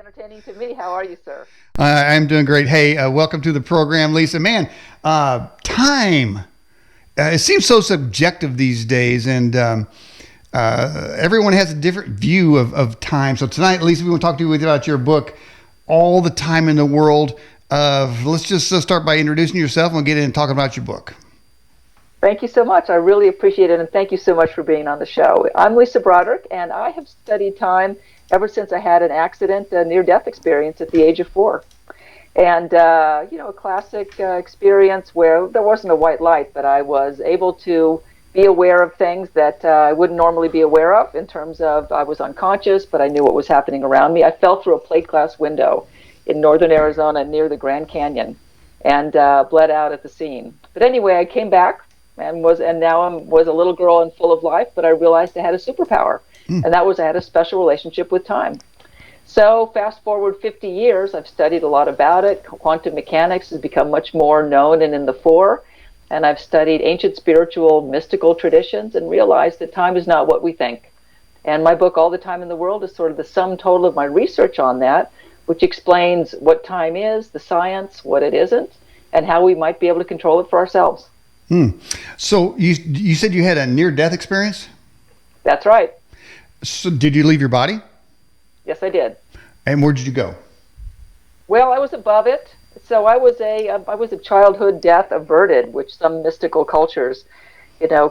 entertaining to me. How are you, sir? I'm doing great. Hey, welcome to the program, Lisa. Man, time. It seems so subjective these days, and everyone has a different view of time. So tonight, Lisa, we want to talk to you about your book, All the Time in the World. Let's just start by introducing yourself, and we'll get in and talk about your book. Thank you so much. I really appreciate it, and thank you so much for being on the show. I'm Lisa Broderick, and I have studied time ever since I had an accident, a near-death experience at the age of 4. And, a classic experience where there wasn't a white light, but I was able to be aware of things that I wouldn't normally be aware of in terms of I was unconscious, but I knew what was happening around me. I fell through a plate glass window in northern Arizona near the Grand Canyon and bled out at the scene. But anyway, I came back and now I was a little girl and full of life, but I realized I had a superpower, and that was I had a special relationship with time. So fast forward 50 years, I've studied a lot about it. Quantum mechanics has become much more known and in the fore, and I've studied ancient spiritual, mystical traditions and realized that time is not what we think. And my book, All the Time in the World, is sort of the sum total of my research on that, which explains what time is, the science, what it isn't, and how we might be able to control it for ourselves. So you said you had a near-death experience? That's right. So did you leave your body? Yes, I did. And where did you go? Well, I was above it. So I was a childhood death averted, which some mystical cultures,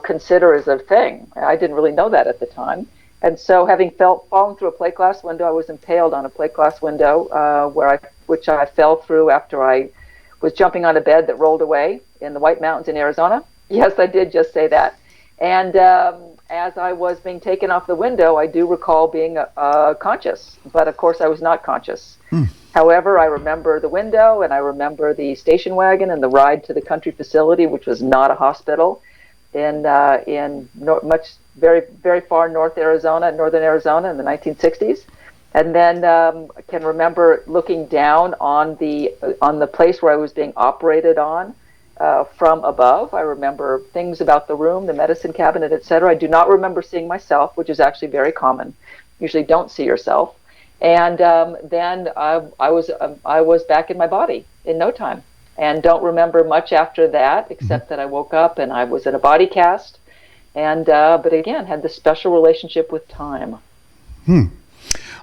consider as a thing. I didn't really know that at the time. And so having fallen through a plate glass window, I was impaled on a plate glass window, which I fell through after I was jumping on a bed that rolled away in the White Mountains in Arizona. Yes, I did just say that. And as I was being taken off the window, I do recall being conscious, but of course I was not conscious. However, I remember the window, and I remember the station wagon and the ride to the country facility, which was not a hospital, in very, very far northern Arizona in the 1960s. And then I can remember looking down on the place where I was being operated on from above. I remember things about the room, the medicine cabinet, etc. I do not remember seeing myself, which is actually very common. Usually don't see yourself. And then I was back in my body in no time, and don't remember much after that, except that I woke up and I was in a body cast, and but again had this special relationship with time.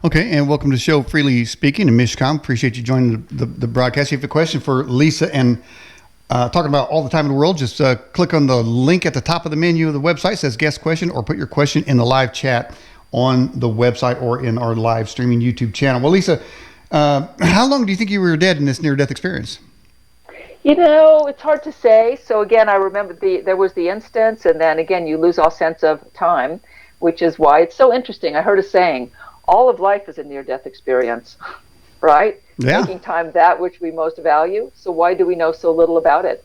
Okay, and welcome to the show, Freely Speaking, and Mishcom. Appreciate you joining the broadcast. If you have a question for Lisa and talking about All the Time in the World, just click on the link at the top of the menu of the website. It says guest question, or put your question in the live chat on the website or in our live streaming YouTube channel. Well, Lisa, how long do you think you were dead in this near-death experience? It's hard to say. So again, I remember there was the instance, and then again, you lose all sense of time, which is why it's so interesting. I heard a saying, all of life is a near-death experience, right? Yeah. Making time that which we most value. So why do we know so little about it?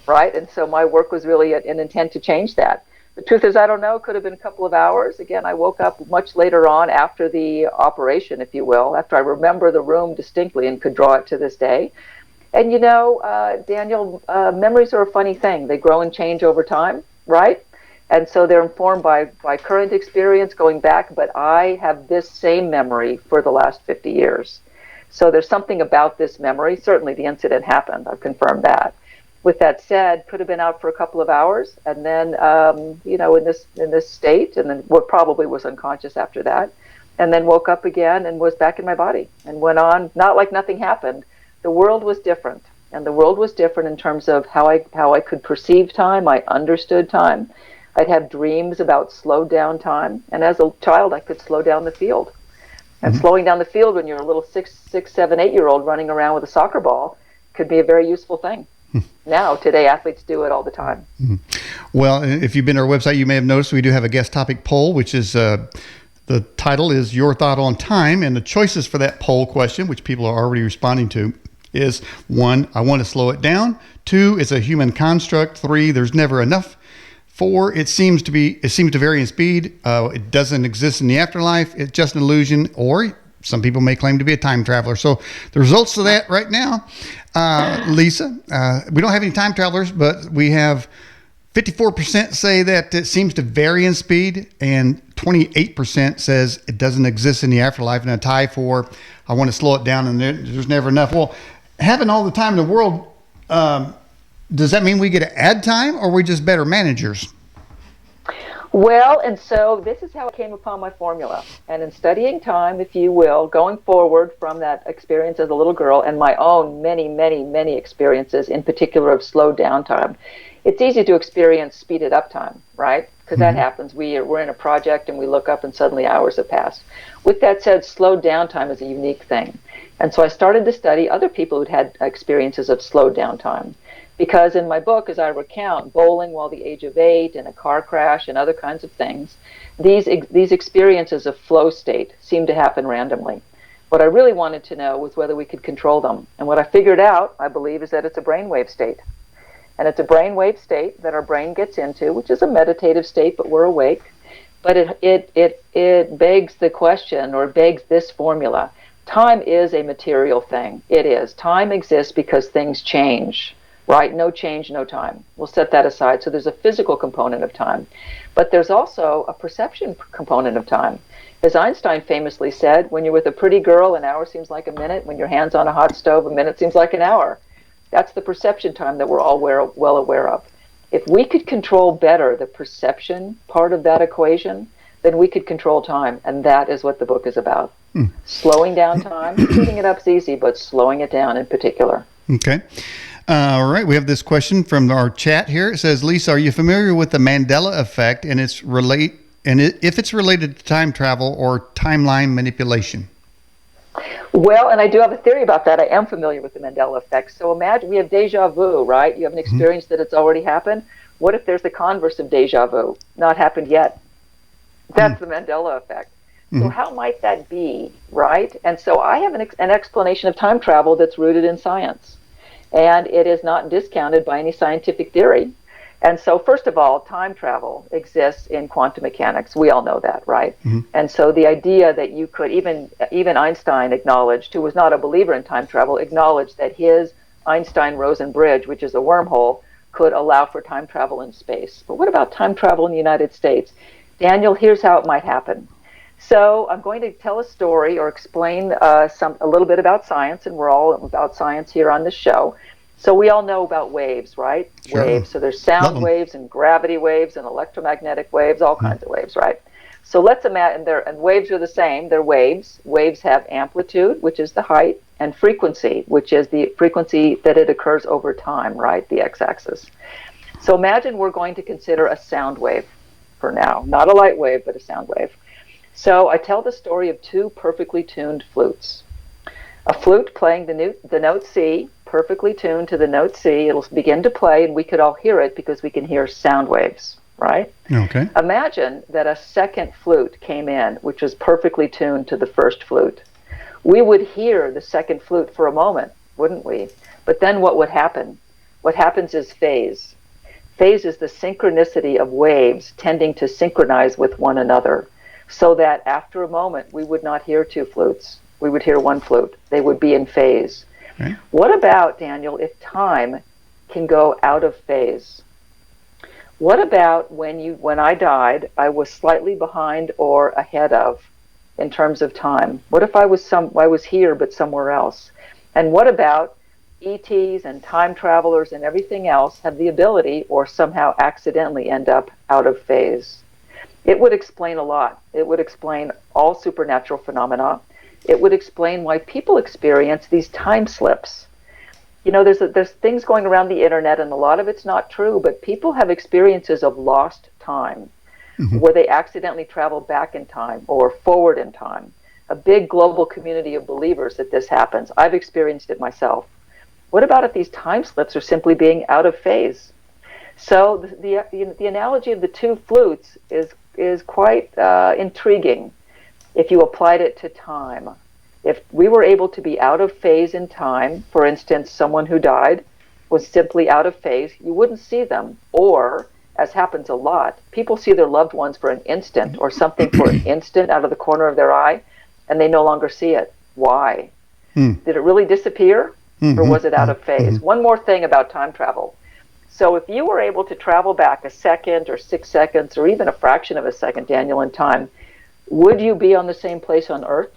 Right? And so my work was really an intent to change that. The truth is, I don't know. It could have been a couple of hours. Again, I woke up much later on after the operation, if you will, after I remember the room distinctly and could draw it to this day. And Daniel, memories are a funny thing. They grow and change over time, right? And so they're informed by current experience going back, but I have this same memory for the last 50 years. So there's something about this memory. Certainly the incident happened. I've confirmed that. With that said, could have been out for a couple of hours, and then, in this state, and then probably was unconscious after that, and then woke up again and was back in my body and went on, not like nothing happened. The world was different, and the world was different in terms of how I could perceive time. I understood time. I'd have dreams about slowed down time, and as a child, I could slow down the field. And slowing down the field when you're a little 6, 7, 8-year-old running around with a soccer ball could be a very useful thing. Now, today, athletes do it all the time. Well, if you've been to our website, you may have noticed we do have a guest topic poll, which is the title is Your Thought on Time, and the choices for that poll question, which people are already responding to, is 1, I want to slow it down. 2, it's a human construct. 3, there's never enough. 4, it seems to vary in speed. It doesn't exist in the afterlife. It's just an illusion. Or some people may claim to be a time traveler. So the results of that right now, Lisa, we don't have any time travelers, but we have 54% say that it seems to vary in speed, and 28% says it doesn't exist in the afterlife, and a tie for I want to slow it down, and there's never enough. Well, having all the time in the world, does that mean we get to add time, or are we just better managers? Well, and so this is how I came upon my formula. And in studying time, if you will, going forward from that experience as a little girl and my own many, many, many experiences, in particular of slowed down time, it's easy to experience speeded up time, right? Because that happens. We're in a project and we look up and suddenly hours have passed. With that said, slowed down time is a unique thing. And so I started to study other people who'd had experiences of slowed down time. Because in my book, as I recount, bowling while the age of 8 and a car crash and other kinds of things, these experiences of flow state seem to happen randomly. What I really wanted to know was whether we could control them. And what I figured out, I believe, is that it's a brainwave state. And it's a brainwave state that our brain gets into, which is a meditative state, but we're awake. But it begs the question, or begs this formula. Time is a material thing. It is. Time exists because things change. Right? No change, no time. We'll set that aside. So there's a physical component of time. But there's also a perception component of time. As Einstein famously said, when you're with a pretty girl, an hour seems like a minute. When your hand's on a hot stove, a minute seems like an hour. That's the perception time that we're all well aware of. If we could control better the perception part of that equation, then we could control time. And that is what the book is about. Slowing down time. Speeding it up is easy, but slowing it down in particular. Okay. All right, we have this question from our chat here. It says, Lisa, are you familiar with the Mandela effect and if it's related to time travel or timeline manipulation? Well, and I do have a theory about that. I am familiar with the Mandela effect. So imagine we have deja vu, right? You have an experience that it's already happened. What if there's the converse of deja vu? Not happened yet. That's the Mandela effect. So how might that be, right? And so I have an explanation of time travel that's rooted in science. And it is not discounted by any scientific theory. And so, first of all, time travel exists in quantum mechanics. We all know that, right? And so the idea that you could, even Einstein acknowledged, who was not a believer in time travel, acknowledged that his Einstein-Rosen bridge, which is a wormhole, could allow for time travel in space. But what about time travel in the United States? Daniel, here's how it might happen. So I'm going to tell a story or explain a little bit about science, and we're all about science here on this show. So we all know about waves, right? Sure. Waves. So there's sound waves and gravity waves and electromagnetic waves, all kinds of waves, right? So let's imagine, and waves are the same. They're waves. Waves have amplitude, which is the height, and frequency, which is the frequency that it occurs over time, right? The x-axis. So imagine we're going to consider a sound wave for now. Not a light wave, but a sound wave. So I tell the story of two perfectly tuned flutes. A flute playing the note C, perfectly tuned to the note C. It'll begin to play, and we could all hear it because we can hear sound waves, right? Okay. Imagine that a second flute came in, which was perfectly tuned to the first flute. We would hear the second flute for a moment, wouldn't we? But then what would happen? What happens is phase. Phase is the synchronicity of waves tending to synchronize with one another, so that after a moment we would not hear two flutes. We would hear one flute. They would be in phase. Okay. What about, Daniel, if time can go out of phase? What about when I died, I was slightly behind or ahead of in terms of time? What if I was here but somewhere else? And what about ETs and time travelers and everything else have the ability or somehow accidentally end up out of phase? It would explain a lot. It would explain all supernatural phenomena. It would explain why people experience these time slips. You know, there's things going around the internet, and a lot of it's not true, but people have experiences of lost time, where they accidentally travel back in time or forward in time. A big global community of believers that this happens. I've experienced it myself. What about if these time slips are simply being out of phase? So the analogy of the two flutes is quite intriguing if you applied it to time. If we were able to be out of phase in time, for instance, someone who died was simply out of phase, you wouldn't see them. Or, as happens a lot, people see their loved ones for an instant or something for an instant out of the corner of their eye, and they no longer see it. Why? Did it really disappear? Or was it out of phase? One more thing about time travel. So if you were able to travel back a second or 6 seconds or even a fraction of a second, Daniel, in time, would you be on the same place on Earth?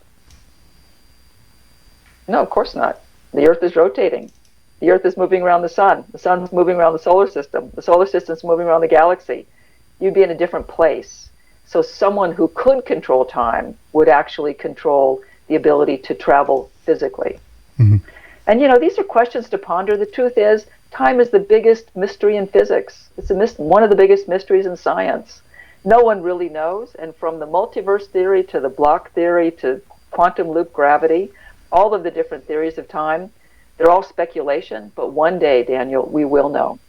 No, of course not. The Earth is rotating. The Earth is moving around the sun. The sun's moving around the solar system. The solar system's moving around the galaxy. You'd be in a different place. So someone who could control time would actually control the ability to travel physically. Mm-hmm. And, these are questions to ponder. The truth is, time is the biggest mystery in physics. It's one of the biggest mysteries in science. No one really knows. And from the multiverse theory to the block theory to quantum loop gravity, all of the different theories of time, they're all speculation. But one day, Daniel, we will know.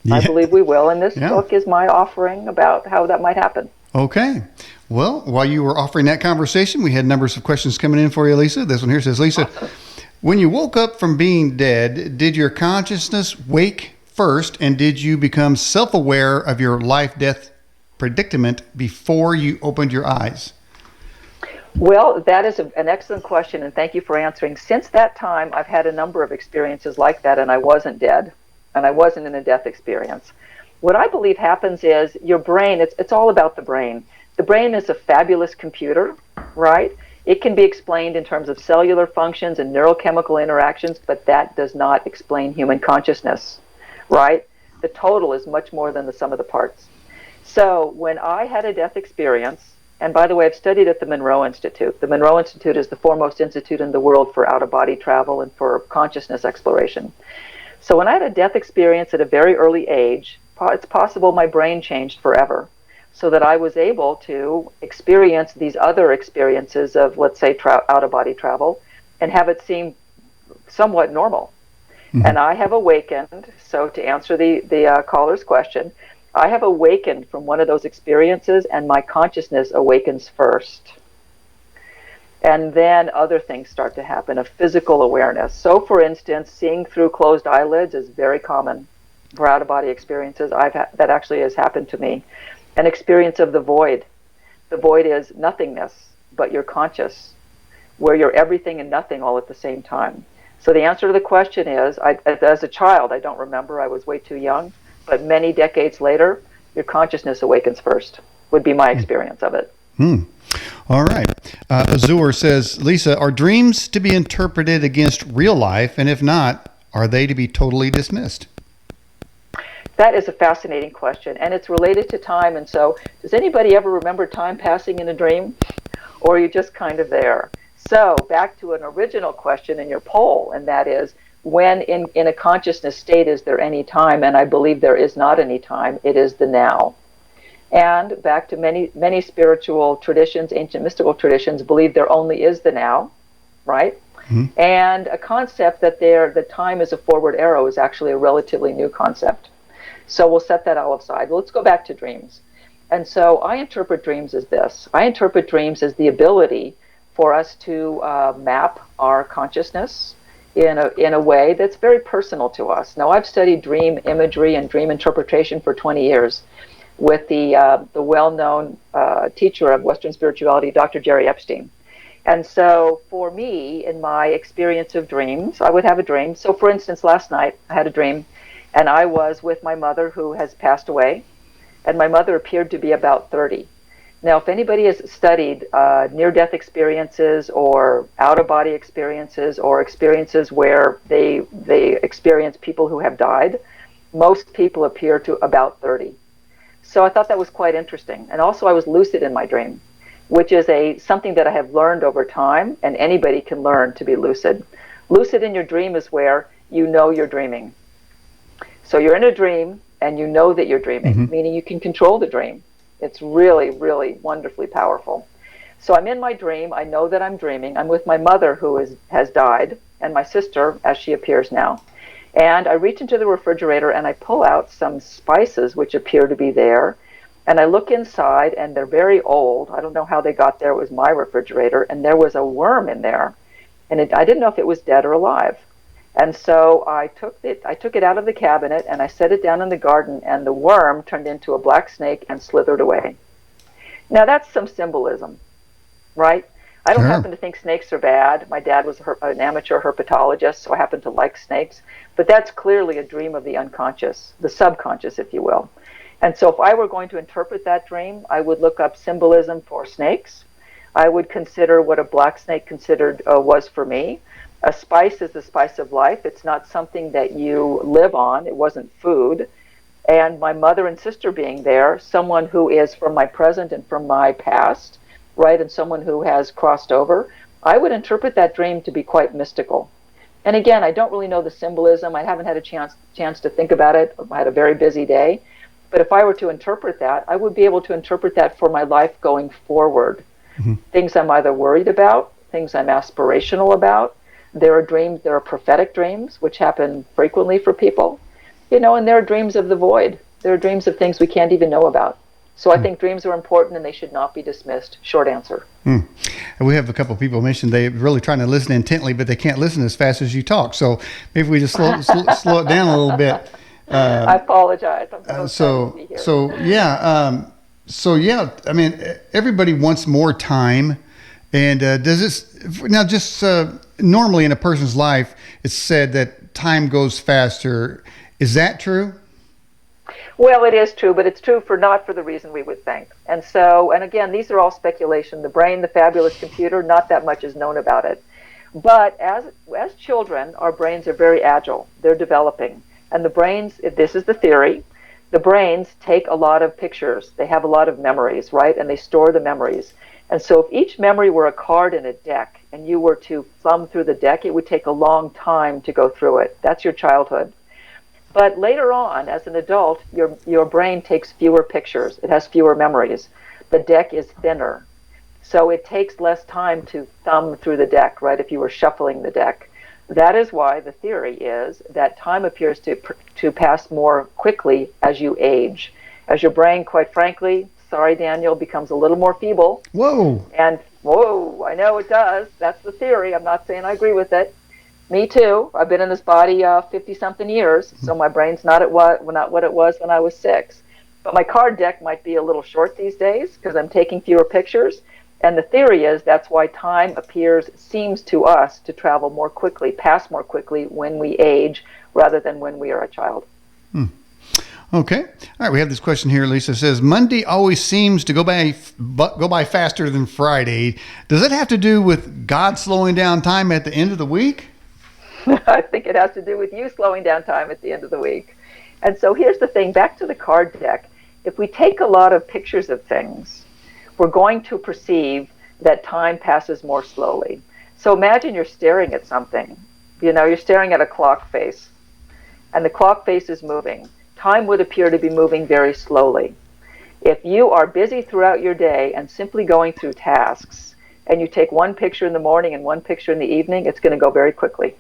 Yeah. I believe we will. And this book is my offering about how that might happen. Okay. Well, while you were offering that conversation, we had numbers of questions coming in for you, Lisa. This one here says, Lisa, awesome. When you woke up from being dead, did your consciousness wake first, and did you become self-aware of your life-death predicament before you opened your eyes? Well, that is an excellent question, and thank you for answering. Since that time, I've had a number of experiences like that, and I wasn't dead, and I wasn't in a death experience. What I believe happens is your brain, it's all about the brain. The brain is a fabulous computer, right? It can be explained in terms of cellular functions and neurochemical interactions, but that does not explain human consciousness, right? The total is much more than the sum of the parts. So when I had a death experience, and by the way, I've studied at the Monroe Institute. The Monroe Institute is the foremost institute in the world for out-of-body travel and for consciousness exploration. So when I had a death experience at a very early age, it's possible my brain changed forever, so that I was able to experience these other experiences of, let's say, out-of-body travel and have it seem somewhat normal. Mm-hmm. And I have awakened, so to answer the caller's question, I have awakened from one of those experiences, and my consciousness awakens first. And then other things start to happen, of physical awareness. So, for instance, seeing through closed eyelids is very common for out-of-body experiences. That actually has happened to me. An experience of the void. The void is nothingness, but you're conscious, where you're everything and nothing all at the same time. So the answer to the question is, as a child, I don't remember, I was way too young, but many decades later, your consciousness awakens first, would be my experience of it. All right. Azur says, Lisa, are dreams to be interpreted against real life? And if not, are they to be totally dismissed? That is a fascinating question, and it's related to time. And so, does anybody ever remember time passing in a dream? Or are you just kind of there? So, back to an original question in your poll, and that is, when in a consciousness state, is there any time? And I believe there is not any time. It is the now. And back to many spiritual traditions, ancient mystical traditions, believe there only is the now, right? Mm-hmm. And a concept that the time is a forward arrow is actually a relatively new concept. So we'll set that all aside. Well, let's go back to dreams. And so I interpret dreams as this. I interpret dreams as the ability for us to map our consciousness in a way that's very personal to us. Now, I've studied dream imagery and dream interpretation for 20 years with the well-known teacher of Western spirituality, Dr. Jerry Epstein. And so for me, in my experience of dreams, I would have a dream. So for instance, last night I had a dream, and I was with my mother, who has passed away, and my mother appeared to be about 30. Now, if anybody has studied near-death experiences or out-of-body experiences or experiences where they experience people who have died, most people appear to about 30. So I thought that was quite interesting. And also I was lucid in my dream, which is something that I have learned over time, and anybody can learn to be lucid. Lucid in your dream is where you know you're dreaming. So you're in a dream and you know that you're dreaming, mm-hmm. meaning you can control the dream. It's really, really wonderfully powerful. So I'm in my dream. I know that I'm dreaming. I'm with my mother, who has died, and my sister, as she appears now. And I reach into the refrigerator and I pull out some spices which appear to be there. And I look inside, and they're very old. I don't know how they got there. It was my refrigerator. And there was a worm in there. And I didn't know if it was dead or alive. And so I took it out of the cabinet and I set it down in the garden, and the worm turned into a black snake and slithered away. Now that's some symbolism, right? I don't Sure. happen to think snakes are bad. My dad was an amateur herpetologist, so I happen to like snakes. But that's clearly a dream of the unconscious, the subconscious, if you will. And so if I were going to interpret that dream, I would look up symbolism for snakes. I would consider what a black snake considered was for me. A spice is the spice of life. It's not something that you live on. It wasn't food. And my mother and sister being there, someone who is from my present and from my past, right, and someone who has crossed over, I would interpret that dream to be quite mystical. And again, I don't really know the symbolism. I haven't had a chance to think about it. I had a very busy day. But if I were to interpret that, I would be able to interpret that for my life going forward. Mm-hmm. Things I'm either worried about, things I'm aspirational about. There are dreams, there are prophetic dreams, which happen frequently for people, and there are dreams of the void. There are dreams of things we can't even know about. So I think dreams are important and they should not be dismissed. Short answer. And we have a couple of people mentioned they're really trying to listen intently, but they can't listen as fast as you talk. So maybe we just slow it down a little bit. I apologize. I'm so excited to be here. So yeah. I mean, everybody wants more time, and does this now? Just normally in a person's life, it's said that time goes faster. Is that true? Well, it is true, but it's true not for the reason we would think. And again, these are all speculation. The brain, the fabulous computer, not that much is known about it. But as children, our brains are very agile. They're developing. And the brains, this is the theory, the brains take a lot of pictures. They have a lot of memories, right? And they store the memories. And so if each memory were a card in a deck and you were to thumb through the deck, it would take a long time to go through it. That's your childhood. But later on, as an adult, your brain takes fewer pictures. It has fewer memories. The deck is thinner. So it takes less time to thumb through the deck, right, if you were shuffling the deck. That is why the theory is that time appears to pass more quickly as you age. As your brain, quite frankly, sorry, Daniel, becomes a little more feeble. Whoa. And, whoa, I know it does. That's the theory. I'm not saying I agree with it. Me too. I've been in this body 50-something years, so my brain's not what it was when I was 6. But my card deck might be a little short these days because I'm taking fewer pictures. And the theory is that's why time seems to us to travel more quickly, pass more quickly when we age rather than when we are a child. Okay. All right. We have this question here. Lisa says, Monday always seems to go by faster than Friday. Does it have to do with God slowing down time at the end of the week? I think it has to do with you slowing down time at the end of the week. And so here's the thing, back to the card deck. If we take a lot of pictures of things, we're going to perceive that time passes more slowly. So imagine you're staring at something. You're staring at a clock face, and the clock face is moving. Time would appear to be moving very slowly. If you are busy throughout your day and simply going through tasks, and you take one picture in the morning and one picture in the evening, it's going to go very quickly.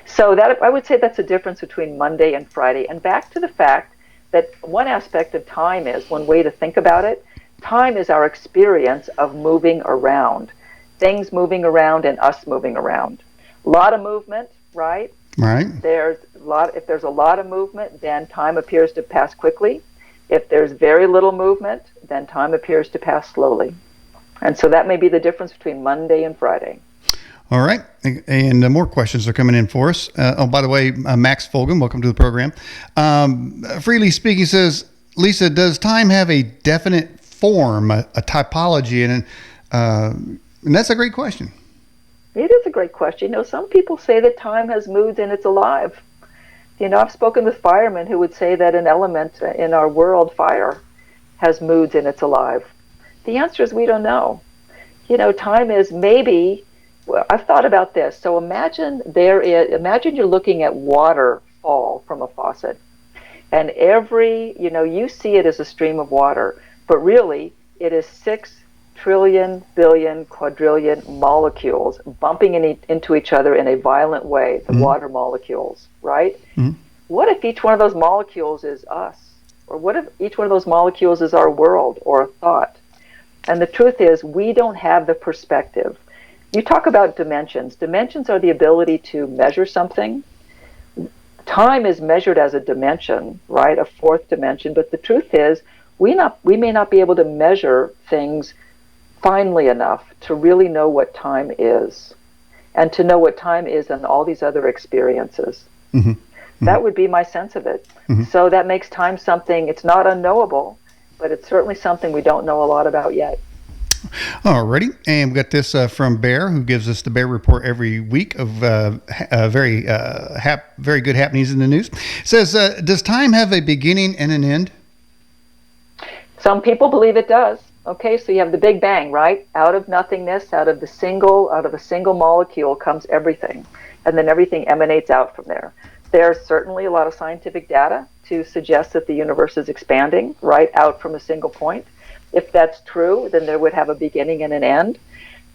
So that I would say that's the difference between Monday and Friday. And back to the fact that one aspect of time is, one way to think about it, time is our experience of moving around, things moving around and us moving around. A lot of movement, right? Right. If there's a lot of movement, then time appears to pass quickly. If there's very little movement, then time appears to pass slowly. And so that may be the difference between Monday and Friday. All right. And more questions are coming in for us. By the way, Max Fulgham, welcome to the program. Freely Speaking says, Lisa, does time have a definite form, a typology? And that's a great question. It is a great question. Some people say that time has moods and it's alive. I've spoken with firemen who would say that an element in our world, fire, has moods and it's alive. The answer is we don't know. Time is maybe. Well, I've thought about this. So imagine you're looking at water fall from a faucet, and you see it as a stream of water, but really it is 6 trillion, billion, quadrillion molecules bumping into each other in a violent way, the water molecules, right? Mm-hmm. What if each one of those molecules is us? Or what if each one of those molecules is our world or a thought? And the truth is, we don't have the perspective. You talk about dimensions. Dimensions are the ability to measure something. Time is measured as a dimension, right? A fourth dimension. But the truth is, we may not be able to measure things finely enough to really know what time is, and to know what time is in all these other experiences. Mm-hmm. Mm-hmm. That would be my sense of it. Mm-hmm. So that makes time something, it's not unknowable, but it's certainly something we don't know a lot about yet. Alrighty, and we got this from Bear, who gives us the Bear Report every week of very good happenings in the news. It says, does time have a beginning and an end? Some people believe it does. Okay, so you have the Big Bang, right? Out of nothingness, out of a single molecule comes everything, and then everything emanates out from there. There's certainly a lot of scientific data to suggest that the universe is expanding right out from a single point. If that's true, then there would have a beginning and an end.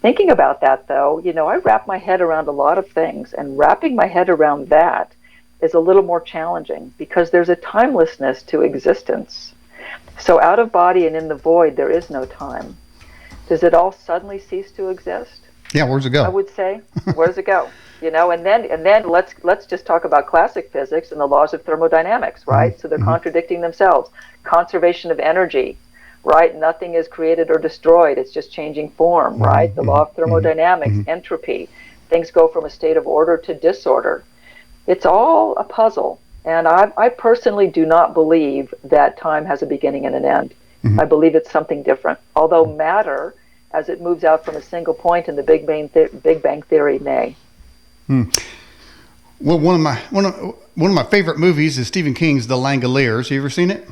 Thinking about that, though, I wrap my head around a lot of things, and wrapping my head around that is a little more challenging because there's a timelessness to existence. So out of body and in the void, there is no time. Does it all suddenly cease to exist? Yeah, where's it go? I would say, where does it go? And then let's just talk about classic physics and the laws of thermodynamics, right? Mm-hmm. So they're contradicting themselves. Conservation of energy, right? Nothing is created or destroyed. It's just changing form, mm-hmm. right? The law of thermodynamics, mm-hmm. entropy. Things go from a state of order to disorder. It's all a puzzle. And I personally do not believe that time has a beginning and an end. Mm-hmm. I believe it's something different. Although matter, as it moves out from a single point in the Big Bang Theory, may. Hmm. Well, one of my favorite movies is Stephen King's The Langoliers. You ever seen it?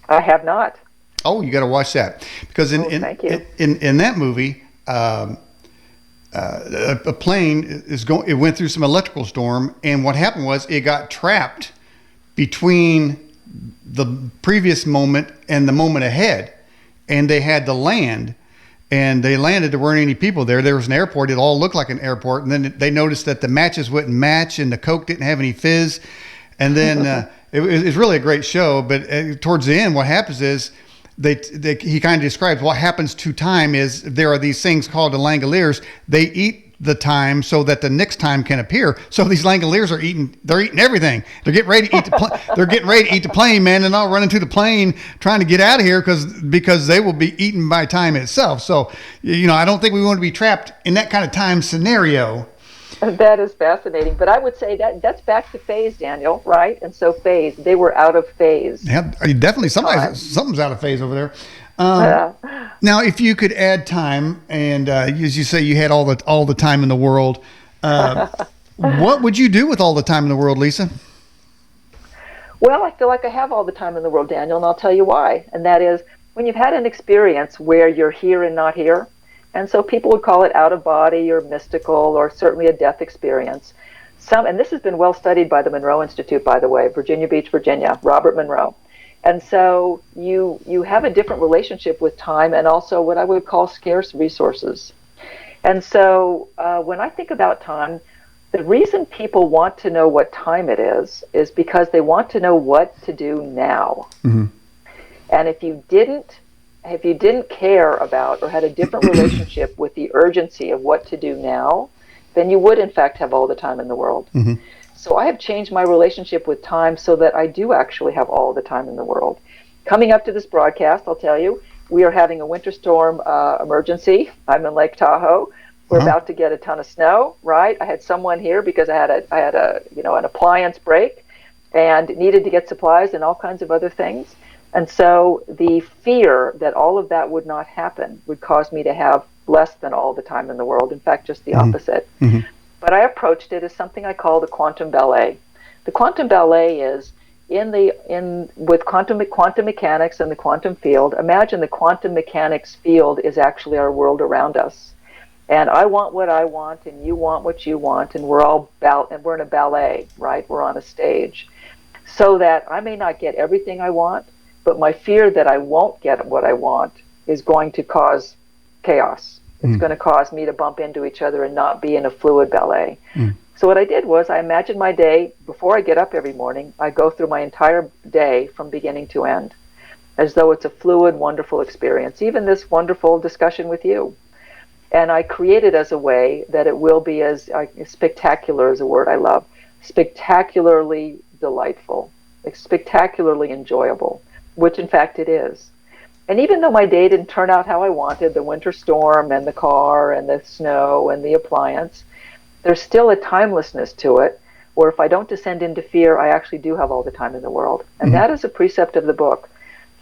I have not. Oh, you got to watch that because in that movie, a plane it went through some electrical storm, and what happened was it got trapped between the previous moment and the moment ahead, and they had to land. And they landed. There weren't any people there. There was an airport. It all looked like an airport. And then they noticed that the matches wouldn't match, and the Coke didn't have any fizz. And then it was really a great show. But towards the end, what happens is he kind of describes what happens to time is there are these things called the Langoliers. They eat the time so that the next time can appear. So these Langoliers are eating everything. They're getting ready to eat they're getting ready to eat the plane, man, and I'll run into the plane trying to get out of here because they will be eaten by time itself. So, I don't think we want to be trapped in that kind of time scenario. That is fascinating. But I would say that's back to phase, Daniel, right? And so phase, they were out of phase. Yeah, definitely something's out of phase over there. Now, if you could add time, and as you say, you had all the time in the world, what would you do with all the time in the world, Lisa? Well, I feel like I have all the time in the world, Daniel, and I'll tell you why. And that is when you've had an experience where you're here and not here, and so people would call it out of body or mystical or certainly a death experience. And this has been well studied by the Monroe Institute, by the way, Virginia Beach, Virginia, Robert Monroe. And so you have a different relationship with time and also what I would call scarce resources. And so when I think about time, the reason people want to know what time it is because they want to know what to do now. Mm-hmm. And if you didn't care about or had a different relationship with the urgency of what to do now, then you would in fact have all the time in the world. Mm-hmm. So I have changed my relationship with time so that I do actually have all the time in the world. Coming up to this broadcast, I'll tell you, we are having a winter storm emergency. I'm in Lake Tahoe. We're about to get a ton of snow, right? I had someone here because I had an appliance break and needed to get supplies and all kinds of other things. And so the fear that all of that would not happen would cause me to have less than all the time in the world. In fact, just the opposite. Mm-hmm. But I approached it as something I call the quantum ballet. The quantum ballet is with quantum mechanics and the quantum field. Imagine the quantum mechanics field is actually our world around us, and I want what I want, and you want what you want, and we're in a ballet, right? We're on a stage, so that I may not get everything I want, but my fear that I won't get what I want is going to cause chaos. It's going to cause me to bump into each other and not be in a fluid ballet. So what I did was I imagined my day, before I get up every morning, I go through my entire day from beginning to end, as though it's a fluid, wonderful experience, even this wonderful discussion with you. And I create it as a way that it will be spectacular is a word I love, spectacularly delightful, spectacularly enjoyable, which in fact it is. And even though my day didn't turn out how I wanted, the winter storm and the car and the snow and the appliance, there's still a timelessness to it, where if I don't descend into fear, I actually do have all the time in the world. And that is a precept of the book.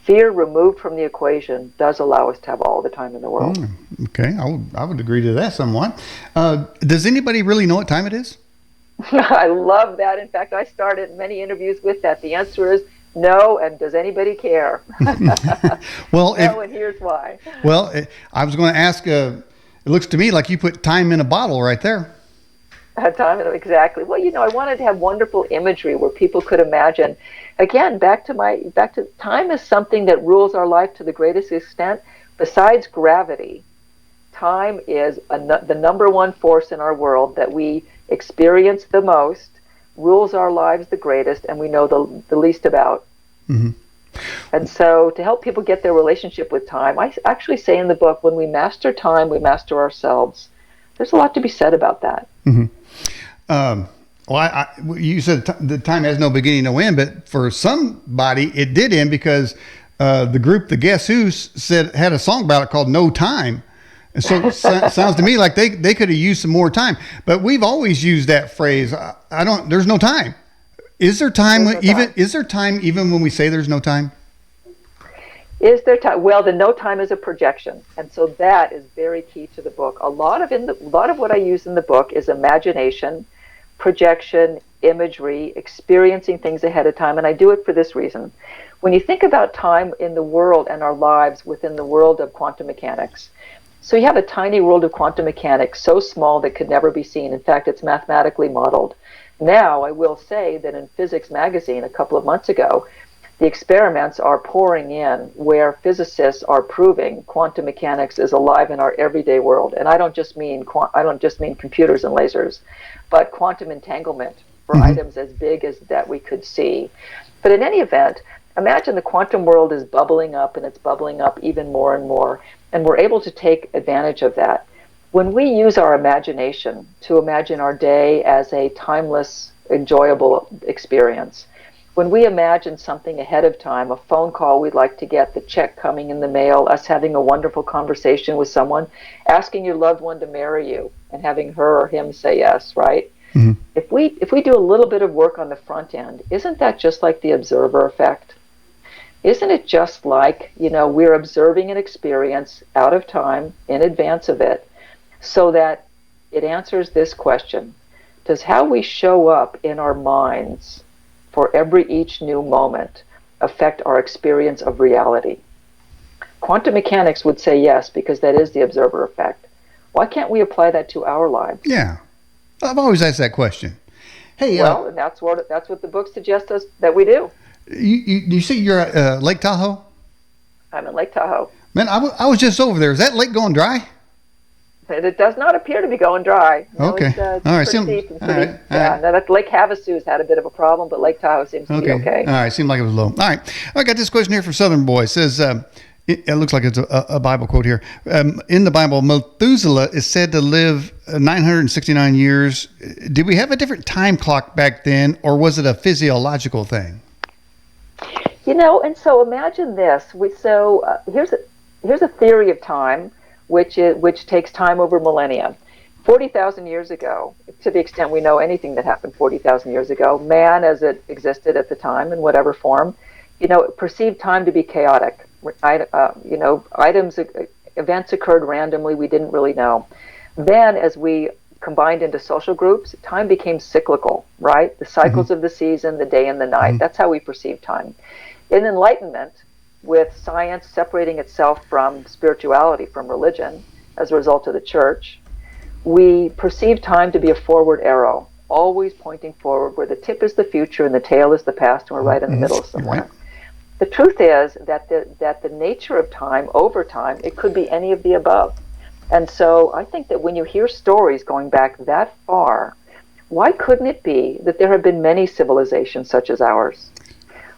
Fear removed from the equation does allow us to have all the time in the world. Okay, I would agree to that somewhat. Does anybody really know what time it is? I love that. In fact, I started many interviews with that. The answer is no, and does anybody care? Well, no, and here's why. Well, I was going to ask, it looks to me like you put time in a bottle right there. Time, exactly. Well, I wanted to have wonderful imagery where people could imagine. Again, back to time is something that rules our life to the greatest extent. Besides gravity, time is the number one force in our world that we experience the most, rules our lives the greatest, and we know the least about. Mm-hmm. And so to help people get their relationship with time, I actually say in the book, when we master time, we master ourselves. There's a lot to be said about that. Mm-hmm. Well, you said the time has no beginning, no end, but for somebody it did end because the group, the Guess Who's, had a song about it called "No Time," and so it sounds to me like they could have used some more time. But we've always used that phrase. There's no time. Is there time? Is there time even when we say there's no time? Is there time? Well, the no time is a projection, and so that is very key to the book. A lot of what I use in the book is imagination, projection, imagery, experiencing things ahead of time, and I do it for this reason. When you think about time in the world and our lives within the world of quantum mechanics, so you have a tiny world of quantum mechanics so small that could never be seen. In fact, it's mathematically modeled. Now, I will say that in Physics magazine a couple of months ago, the experiments are pouring in where physicists are proving quantum mechanics is alive in our everyday world. And I don't just mean computers and lasers, but quantum entanglement for items as big as that we could see. But in any event, imagine the quantum world is bubbling up, and it's bubbling up even more and more, and we're able to take advantage of that. When we use our imagination to imagine our day as a timeless, enjoyable experience, when we imagine something ahead of time, a phone call we'd like to get, the check coming in the mail, us having a wonderful conversation with someone, asking your loved one to marry you, and having her or him say yes, right? Mm-hmm. If we do a little bit of work on the front end, isn't that just like the observer effect? Isn't it just like, we're observing an experience out of time, in advance of it, so that it answers this question: does how we show up in our minds for each new moment affect our experience of reality? Quantum mechanics would say yes, because that is the observer effect. Why can't we apply that to our lives? Yeah, I've always asked that question. Hey, well, and that's what the book suggests us that we do. You see, you're at Lake Tahoe. I'm in Lake Tahoe. Man, I was just over there. Is that lake going dry? It does not appear to be going dry. Okay. It's all right. pretty deep and pretty. Now that Lake Havasu's had a bit of a problem, but Lake Tahoe seems to be okay. All right. Seemed like it was low. All right. I got this question here from Southern Boy. It says, it looks like it's a Bible quote here. In the Bible, Methuselah is said to live 969 years. Did we have a different time clock back then, or was it a physiological thing? And so imagine this. Here's a theory of time, which takes time over millennia. 40,000 years ago, to the extent we know anything that happened 40,000 years ago, man, as it existed at the time in whatever form, perceived time to be chaotic. Events occurred randomly, we didn't really know. Then, as we combined into social groups, time became cyclical, right? The cycles of the season, the day and the night. That's how we perceive time. In Enlightenment, with science separating itself from spirituality, from religion, as a result of the church, we perceive time to be a forward arrow, always pointing forward, where the tip is the future and the tail is the past, and we're right in the middle somewhere. Right. The truth is that the nature of time, over time, it could be any of the above. And so I think that when you hear stories going back that far, why couldn't it be that there have been many civilizations such as ours?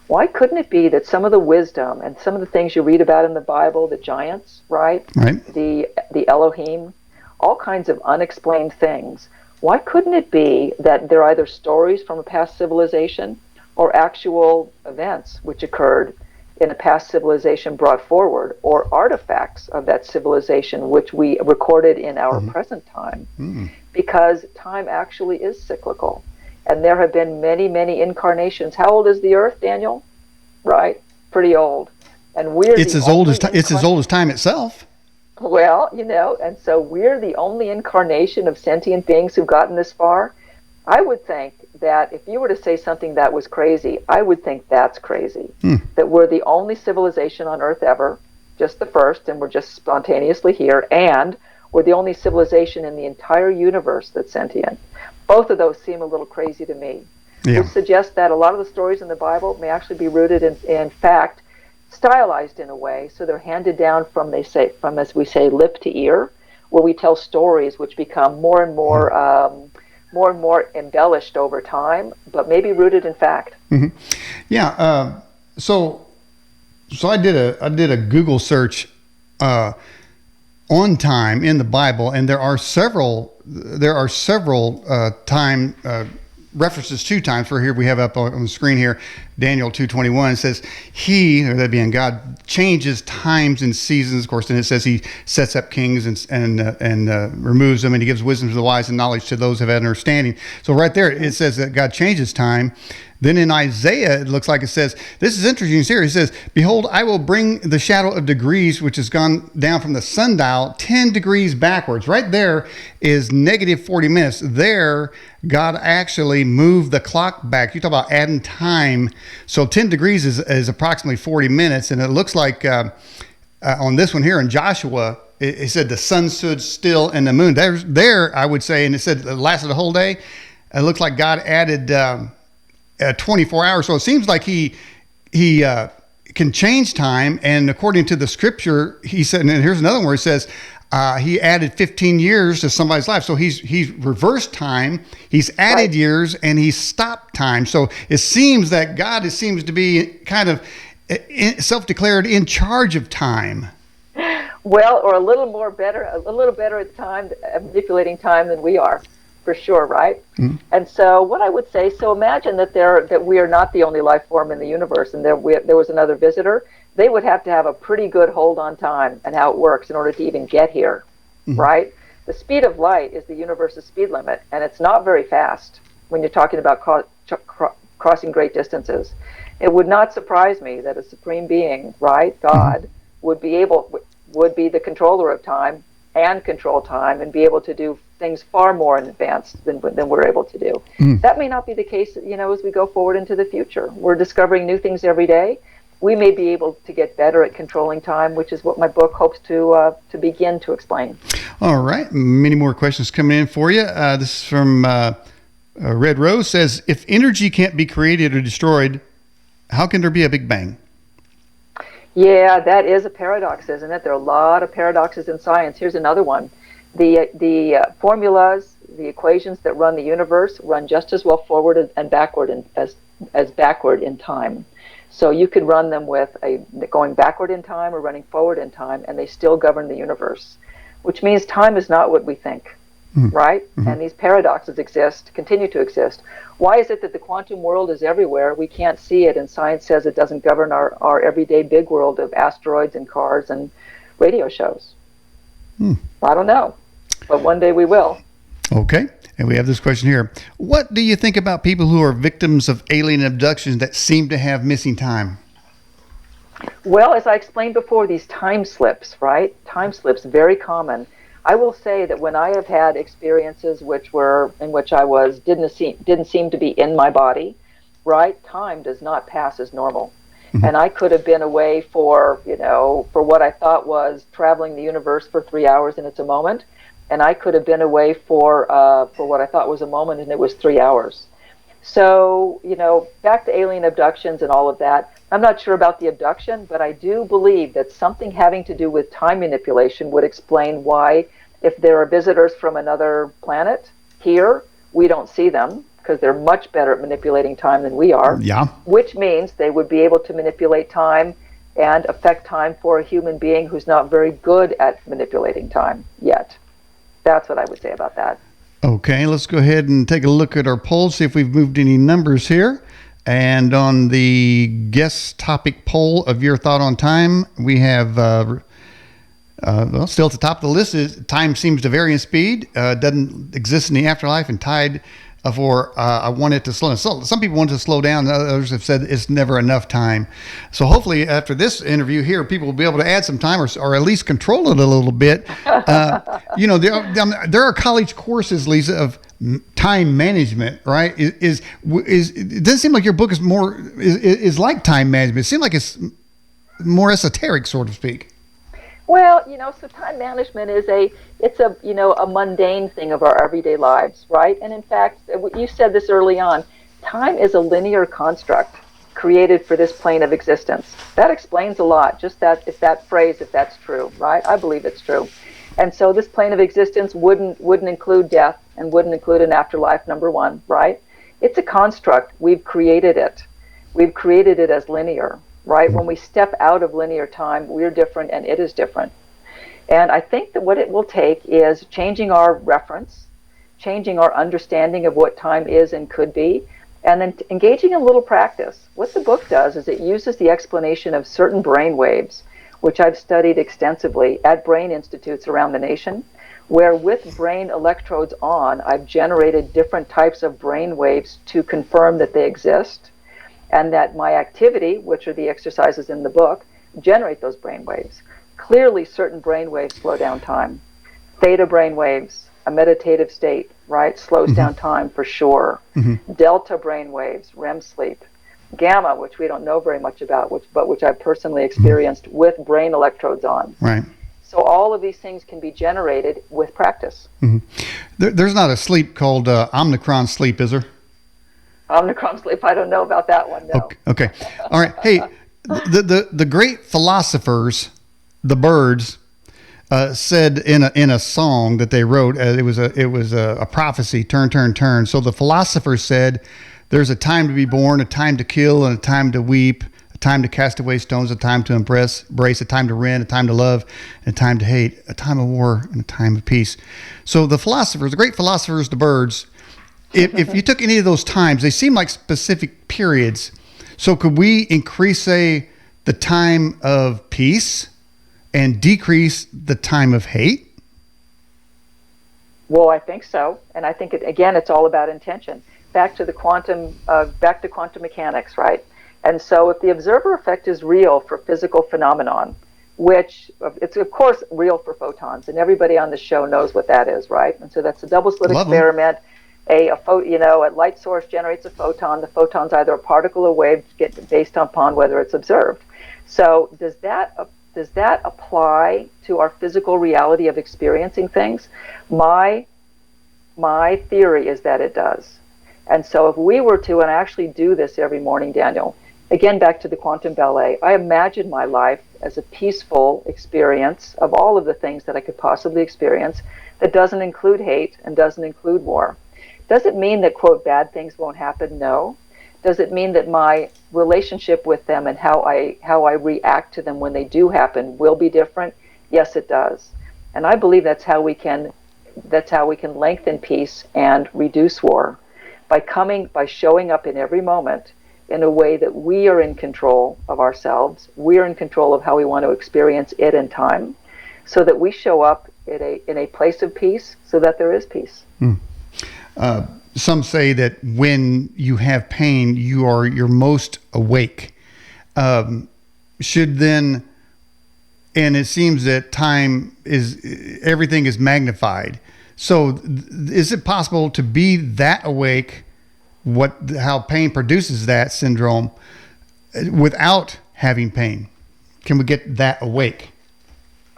Why couldn't it be that some of the wisdom and some of the things you read about in the Bible, the giants, right? The Elohim, all kinds of unexplained things, why couldn't it be that they're either stories from a past civilization or actual events which occurred in a past civilization brought forward, or artifacts of that civilization which we recorded in our present time, because time actually is cyclical. And there have been many, many incarnations. How old is the Earth, Daniel? Right? Pretty old. And it's as old as time itself. Well, and so we're the only incarnation of sentient beings who've gotten this far. I would think that if you were to say something that was crazy, I would think that's crazy. That we're the only civilization on Earth ever, just the first, and we're just spontaneously here, and we're the only civilization in the entire universe that's sentient. Both of those seem a little crazy to me. Yeah. Which suggests that a lot of the stories in the Bible may actually be rooted in fact, stylized in a way, so they're handed down from, as we say, lip to ear, where we tell stories which become more and more embellished over time, but maybe rooted in fact. Yeah. So I did a Google search on time in the Bible, and there are several time references to times. For here we have up on the screen here, Daniel 2:21 says he, or that being God, changes times and seasons. Of course, and it says he sets up kings and removes them, and he gives wisdom to the wise and knowledge to those who have understanding. So right there it says that God changes time. Then in Isaiah, it looks like it says, this is interesting here. It says, behold, I will bring the shadow of degrees, which has gone down from the sundial 10 degrees backwards. Right there is negative 40 minutes. There, God actually moved the clock back. You talk about adding time. So 10 degrees is approximately 40 minutes. And it looks like on this one here in Joshua, it said the sun stood still and the moon. There, I would say, and it said it lasted the whole day. It looks like God added 24 hours. So it seems like he can change time. And according to the scripture, he said, and here's another one where it says he added 15 years to somebody's life. So he's reversed time, he's added years, and he's stopped time. So it seems that God seems to be kind of self-declared in charge of time. Well, or a little better at time, manipulating time than we are. For sure, right? And so what I would say, so imagine that we are not the only life form in the universe, and there was another visitor. They would have to have a pretty good hold on time and how it works in order to even get here, right? The speed of light is the universe's speed limit, and it's not very fast when you're talking about crossing great distances. It would not surprise me that a supreme being, right, God, would be the controller of time and control time and be able to do things far more in advance than we're able to do. That may not be the case, as we go forward into the future. We're discovering new things every day. We may be able to get better at controlling time, which is what my book hopes to begin to explain. All right. Many more questions coming in for you. This is from Red Rose says, if energy can't be created or destroyed, how can there be a Big Bang? Yeah, that is a paradox, isn't it? There are a lot of paradoxes in science. Here's another one. The formulas, the equations that run the universe run just as well forward and backward as backward in time. So you could run them with going backward in time or running forward in time, and they still govern the universe, which means time is not what we think, right? And these paradoxes continue to exist. Why is it that the quantum world is everywhere? We can't see it, and science says it doesn't govern our everyday big world of asteroids and cars and radio shows. I don't know, but one day we will. Okay. And we have this question here. What do you think about people who are victims of alien abductions that seem to have missing time? Well, as I explained before, these time slips, right? Time slips, very common. I will say that when I have had experiences in which I didn't seem to be in my body, right? Time does not pass as normal. And I could have been away for what I thought was traveling the universe for 3 hours and it's a moment. And I could have been away for what I thought was a moment and it was 3 hours. So, back to alien abductions and all of that. I'm not sure about the abduction, but I do believe that something having to do with time manipulation would explain why, if there are visitors from another planet here, we don't see them, because they're much better at manipulating time than we are. Yeah. Which means they would be able to manipulate time and affect time for a human being who's not very good at manipulating time yet. That's what I would say about that. Okay, let's go ahead and take a look at our poll, see if we've moved any numbers here. And on the guest topic poll of your thought on time, we have, well, still at the top of the list is time seems to vary in speed, doesn't exist in the afterlife, and tied for I want it to slow down. So some people want it to slow down. Others have said it's never enough time. So hopefully after this interview here, people will be able to add some time or at least control it a little bit. There are college courses, Lisa, of time management, right? It doesn't seem like your book is like time management. It seems like it's more esoteric, so to speak. Well, so time management is a mundane thing of our everyday lives, right? And in fact, you said this early on, time is a linear construct created for this plane of existence. That explains a lot, just if that's true, right? I believe it's true. And so this plane of existence wouldn't include death and wouldn't include an afterlife, number one, right? It's a construct. We've created it. We've created it as linear. Right? When we step out of linear time, we're different and it is different. And I think that what it will take is changing our reference, changing our understanding of what time is and could be, and then engaging in a little practice. What the book does is it uses the explanation of certain brain waves, which I've studied extensively at brain institutes around the nation, where with brain electrodes on, I've generated different types of brain waves to confirm that they exist, and that my activity, which are the exercises in the book, generate those brain waves. Clearly, certain brain waves slow down time. Theta brain waves, a meditative state, right, slows down time for sure. Delta brain waves, REM sleep. Gamma, which we don't know very much about, but which I've personally experienced with brain electrodes on. Right. So all of these things can be generated with practice. There's not a sleep called omnicron sleep, is there? Omnicron sleep, I don't know about that one, no. Okay. All right. Hey, the great philosophers, the Byrds, said in a song that they wrote, it was a prophecy, turn, turn, turn. So the philosophers said, there's a time to be born, a time to kill, and a time to weep, a time to cast away stones, a time to embrace, a time to rend, a time to love, and a time to hate, a time of war, and a time of peace. So the philosophers, the great philosophers, the Byrds, if you took any of those times, they seem like specific periods. So could we increase, say, the time of peace and decrease the time of hate? Well, I think so. And I think, it's all about intention. Back to quantum mechanics, right? And so if the observer effect is real for physical phenomenon, which it's, of course, real for photons, and everybody on the show knows what that is, right? And so that's a double slit experiment. A light source generates a photon. The photon's either a particle or wave based upon whether it's observed. So does that apply to our physical reality of experiencing things? My theory is that it does. And so if we were to, and I actually do this every morning, Daniel, again back to the quantum ballet, I imagine my life as a peaceful experience of all of the things that I could possibly experience that doesn't include hate and doesn't include war. Does it mean that, quote, bad things won't happen? No. Does it mean that my relationship with them and how I react to them when they do happen will be different? Yes, it does. And I believe that's how we can lengthen peace and reduce war, by showing up in every moment in a way that we are in control of ourselves. We are in control of how we want to experience it in time, so that we show up in a place of peace, so that there is peace. Some say that when you have pain, you're most awake. Should then, and it seems that everything is magnified. So is it possible to be that awake, how pain produces that syndrome, without having pain? Can we get that awake?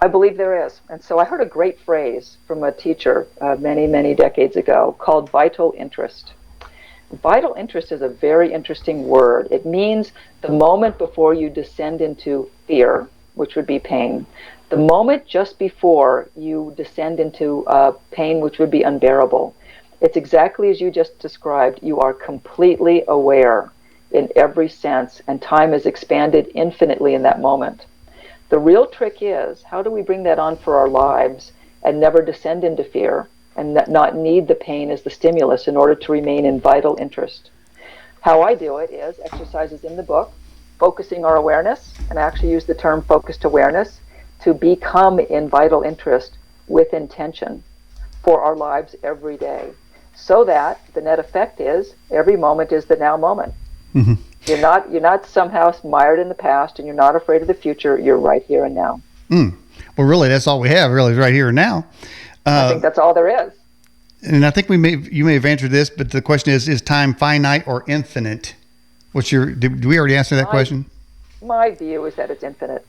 I believe there is. And so I heard a great phrase from a teacher many, many decades ago called vital interest. Vital interest is a very interesting word. It means the moment before you descend into fear, which would be pain, the moment just before you descend into pain, which would be unbearable. It's exactly as you just described. You are completely aware in every sense, and time is expanded infinitely in that moment. The real trick is, how do we bring that on for our lives and never descend into fear and not need the pain as the stimulus in order to remain in vital interest? How I do it is exercises in the book, focusing our awareness, and I actually use the term focused awareness, to become in vital interest with intention for our lives every day, so that the net effect is every moment is the now moment. Mm-hmm. You're not somehow mired in the past, and you're not afraid of the future. You're right here and now. Well, really, that's all we have. Really, right here and now. I think that's all there is. And I think you may have answered this, but the question is time finite or infinite? Did we already answer that question? My view is that it's infinite.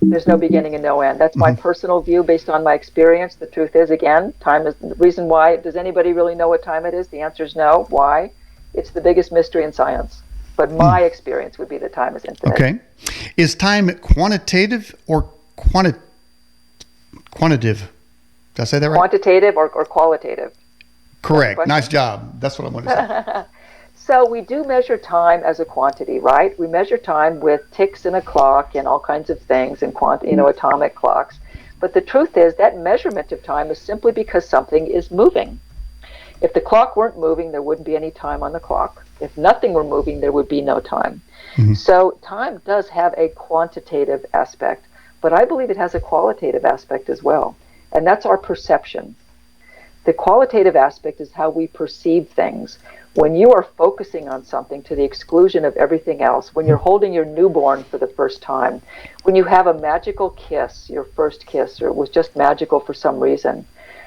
There's no beginning and no end. That's my personal view based on my experience. The truth is, again, time is the reason why. Does anybody really know what time it is? The answer is no. Why? It's the biggest mystery in science. But my experience would be that time is infinite. Okay. Is time quantitative or quantitative? Did I say that right? Quantitative or qualitative? Correct. Nice job. That's what I wanted to say. So we do measure time as a quantity, right? We measure time with ticks in a clock and all kinds of things and atomic clocks. But the truth is that measurement of time is simply because something is moving. If the clock weren't moving, there wouldn't be any time on the clock. If nothing were moving, there would be no time. Mm-hmm. So time does have a quantitative aspect, but I believe it has a qualitative aspect as well. And that's our perception. The qualitative aspect is how we perceive things. When you are focusing on something to the exclusion of everything else, when you're holding your newborn for the first time, when you have a magical kiss, your first kiss, or it was just magical for some reason,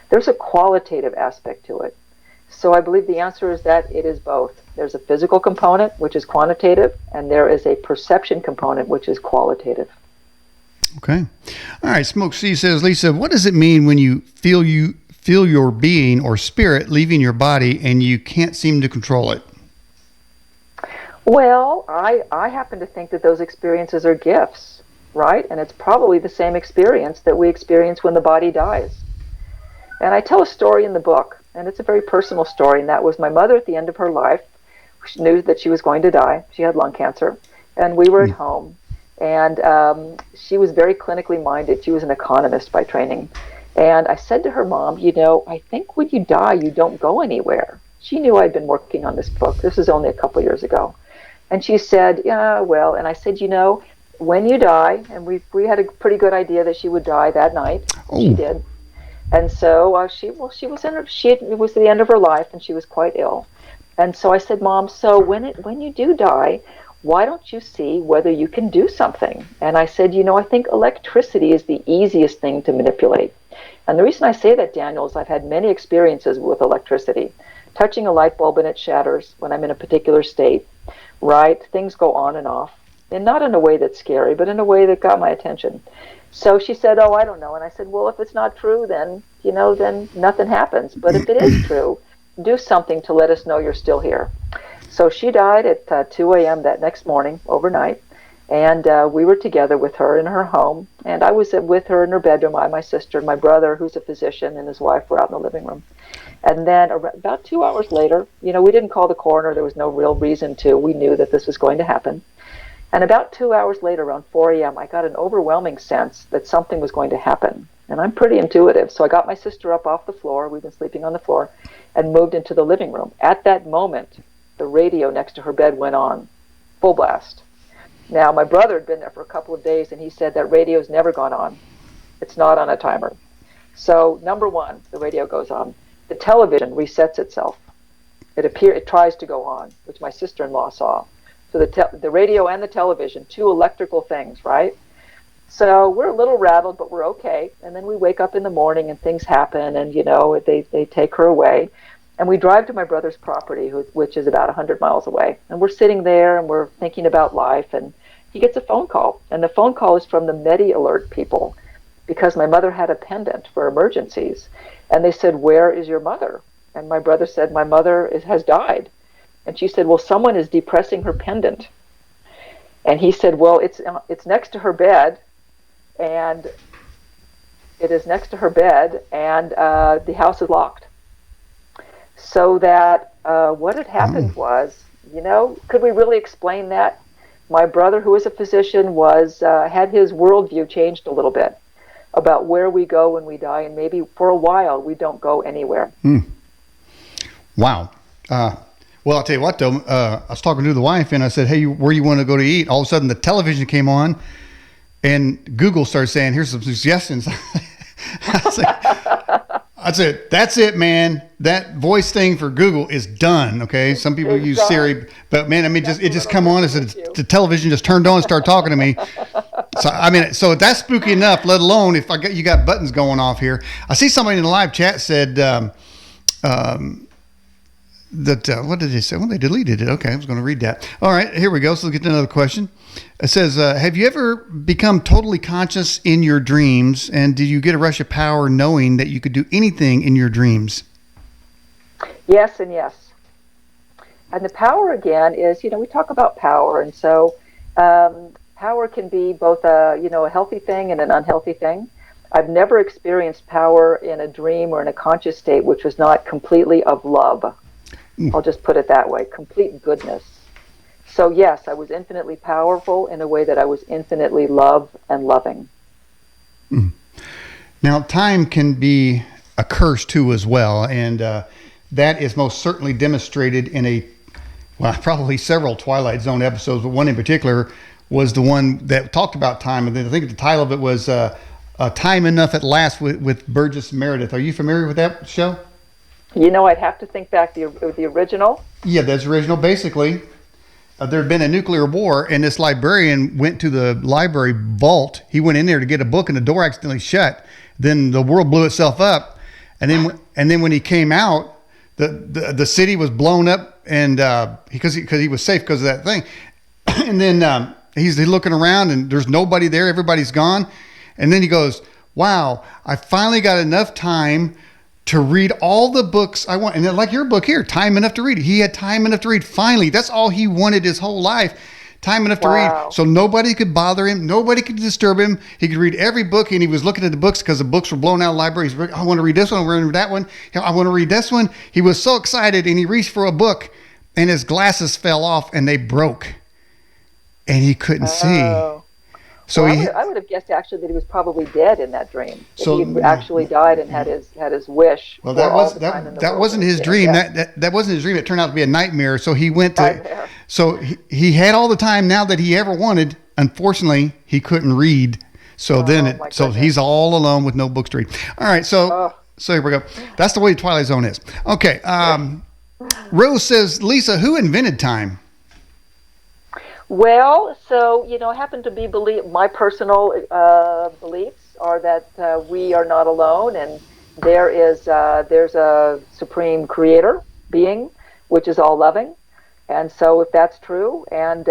there's a qualitative aspect to it. So I believe the answer is that it is both. There's a physical component, which is quantitative, and there is a perception component, which is qualitative. Okay. All right. Smoke C says, Lisa, what does it mean when you feel your being or spirit leaving your body and you can't seem to control it? Well, I happen to think that those experiences are gifts, right? And it's probably the same experience that we experience when the body dies. And I tell a story in the book, and it's a very personal story, and that was my mother at the end of her life. She knew that she was going to die. She had lung cancer, and we were at home. And she was very clinically minded. She was an economist by training. And I said to her, Mom, I think when you die, you don't go anywhere. She knew I'd been working on this book. This was only a couple years ago. And she said, yeah, well, and I said, when you die, and we had a pretty good idea that she would die that night. She did. And so it was the end of her life, and she was quite ill. And so I said, Mom, so when you do die, why don't you see whether you can do something? And I said, I think electricity is the easiest thing to manipulate. And the reason I say that, Daniel, is I've had many experiences with electricity. Touching a light bulb and it shatters when I'm in a particular state, right? Things go on and off. And not in a way that's scary, but in a way that got my attention. So she said, oh, I don't know. And I said, well, if it's not true, then nothing happens. But if it is true, do something to let us know you're still here. So she died at 2 a.m. that next morning, overnight. And we were together with her in her home. And I was with her in her bedroom. My sister, and my brother, who's a physician, and his wife were out in the living room. And then about 2 hours later, we didn't call the coroner. There was no real reason to. We knew that this was going to happen. And about 2 hours later, around 4 a.m., I got an overwhelming sense that something was going to happen. And I'm pretty intuitive. So I got my sister up off the floor. We've been sleeping on the floor, and moved into the living room. At that moment, the radio next to her bed went on, full blast. Now, my brother had been there for a couple of days, and he said that radio's never gone on. It's not on a timer. So, number one, the radio goes on. The television resets itself. It tries to go on, which my sister-in-law saw. So the radio and the television, two electrical things, right? So we're a little rattled, but we're okay. And then we wake up in the morning, and things happen, and they take her away. And we drive to my brother's property, which is about 100 miles away. And we're sitting there, and we're thinking about life, and he gets a phone call. And the phone call is from the Medi-Alert people, because my mother had a pendant for emergencies. And they said, where is your mother? And my brother said, my mother has died. And she said, well, someone is depressing her pendant. And he said, well, it's next to her bed, and it is next to her bed, and the house is locked. So that what had happened was, could we really explain that? My brother, who was a physician, had his worldview changed a little bit about where we go when we die, and maybe for a while we don't go anywhere. Wow. Well, I'll tell you what, though. I was talking to the wife, and I said, "Hey, where do you want to go to eat?" All of a sudden, the television came on, and Google started saying, "Here's some suggestions." I said, "That's it, man. That voice thing for Google is done." Okay, some people use done. Siri, but man, I mean, That's it just what come I'm on. with The television just turned on and started talking to me. So I mean, so that's spooky enough. Let alone if you got buttons going off here. I see somebody in the live chat said. That what did they say? Well, they deleted it. Okay, I was going to read that. All right, here we go. So let's get to another question. It says, have you ever become totally conscious in your dreams, and did you get a rush of power knowing that you could do anything in your dreams? Yes and yes. And the power, again, is, we talk about power, and so power can be both a healthy thing and an unhealthy thing. I've never experienced power in a dream or in a conscious state which was not completely of love. I'll just put it that way, complete goodness. So yes, I was infinitely powerful in a way that I was infinitely loved and loving. Now, time can be a curse too as well, and that is most certainly demonstrated in probably several Twilight Zone episodes, but one in particular was the one that talked about time, and I think the title of it was Time Enough at Last with Burgess Meredith. Are you familiar with that show? I'd have to think back the original. Yeah, that's original. Basically, there had been a nuclear war, and this librarian went to the library vault. He went in there to get a book, and the door accidentally shut. Then the world blew itself up, and then when he came out, the city was blown up, and because he was safe because of that thing. And then he's looking around, and there's nobody there. Everybody's gone, and then he goes, "Wow, I finally got enough time to read all the books I want." And then, like your book here, Time Enough to Read. He had time enough to read. Finally, that's all he wanted his whole life. Time enough to read. So nobody could bother him. Nobody could disturb him. He could read every book, and he was looking at the books because the books were blown out of the library. He's like, I want to read this one. I want to read that one. I want to read this one. He was so excited, and he reached for a book, and his glasses fell off, and they broke, and he couldn't see. So I would have guessed actually that he was probably dead in that dream. So he actually died and had his wish. Well, that wasn't his dream. Yeah. That wasn't his dream. It turned out to be a nightmare. So he went to. So he had all the time now that he ever wanted. Unfortunately, he couldn't read. So so he's all alone with no books to read. All right. So here we go. That's the way Twilight Zone is. Okay. Rose says, Lisa, who invented time? Well, so, I happen to be my personal beliefs are that we are not alone, and there's a supreme creator being, which is all loving. And so if that's true, and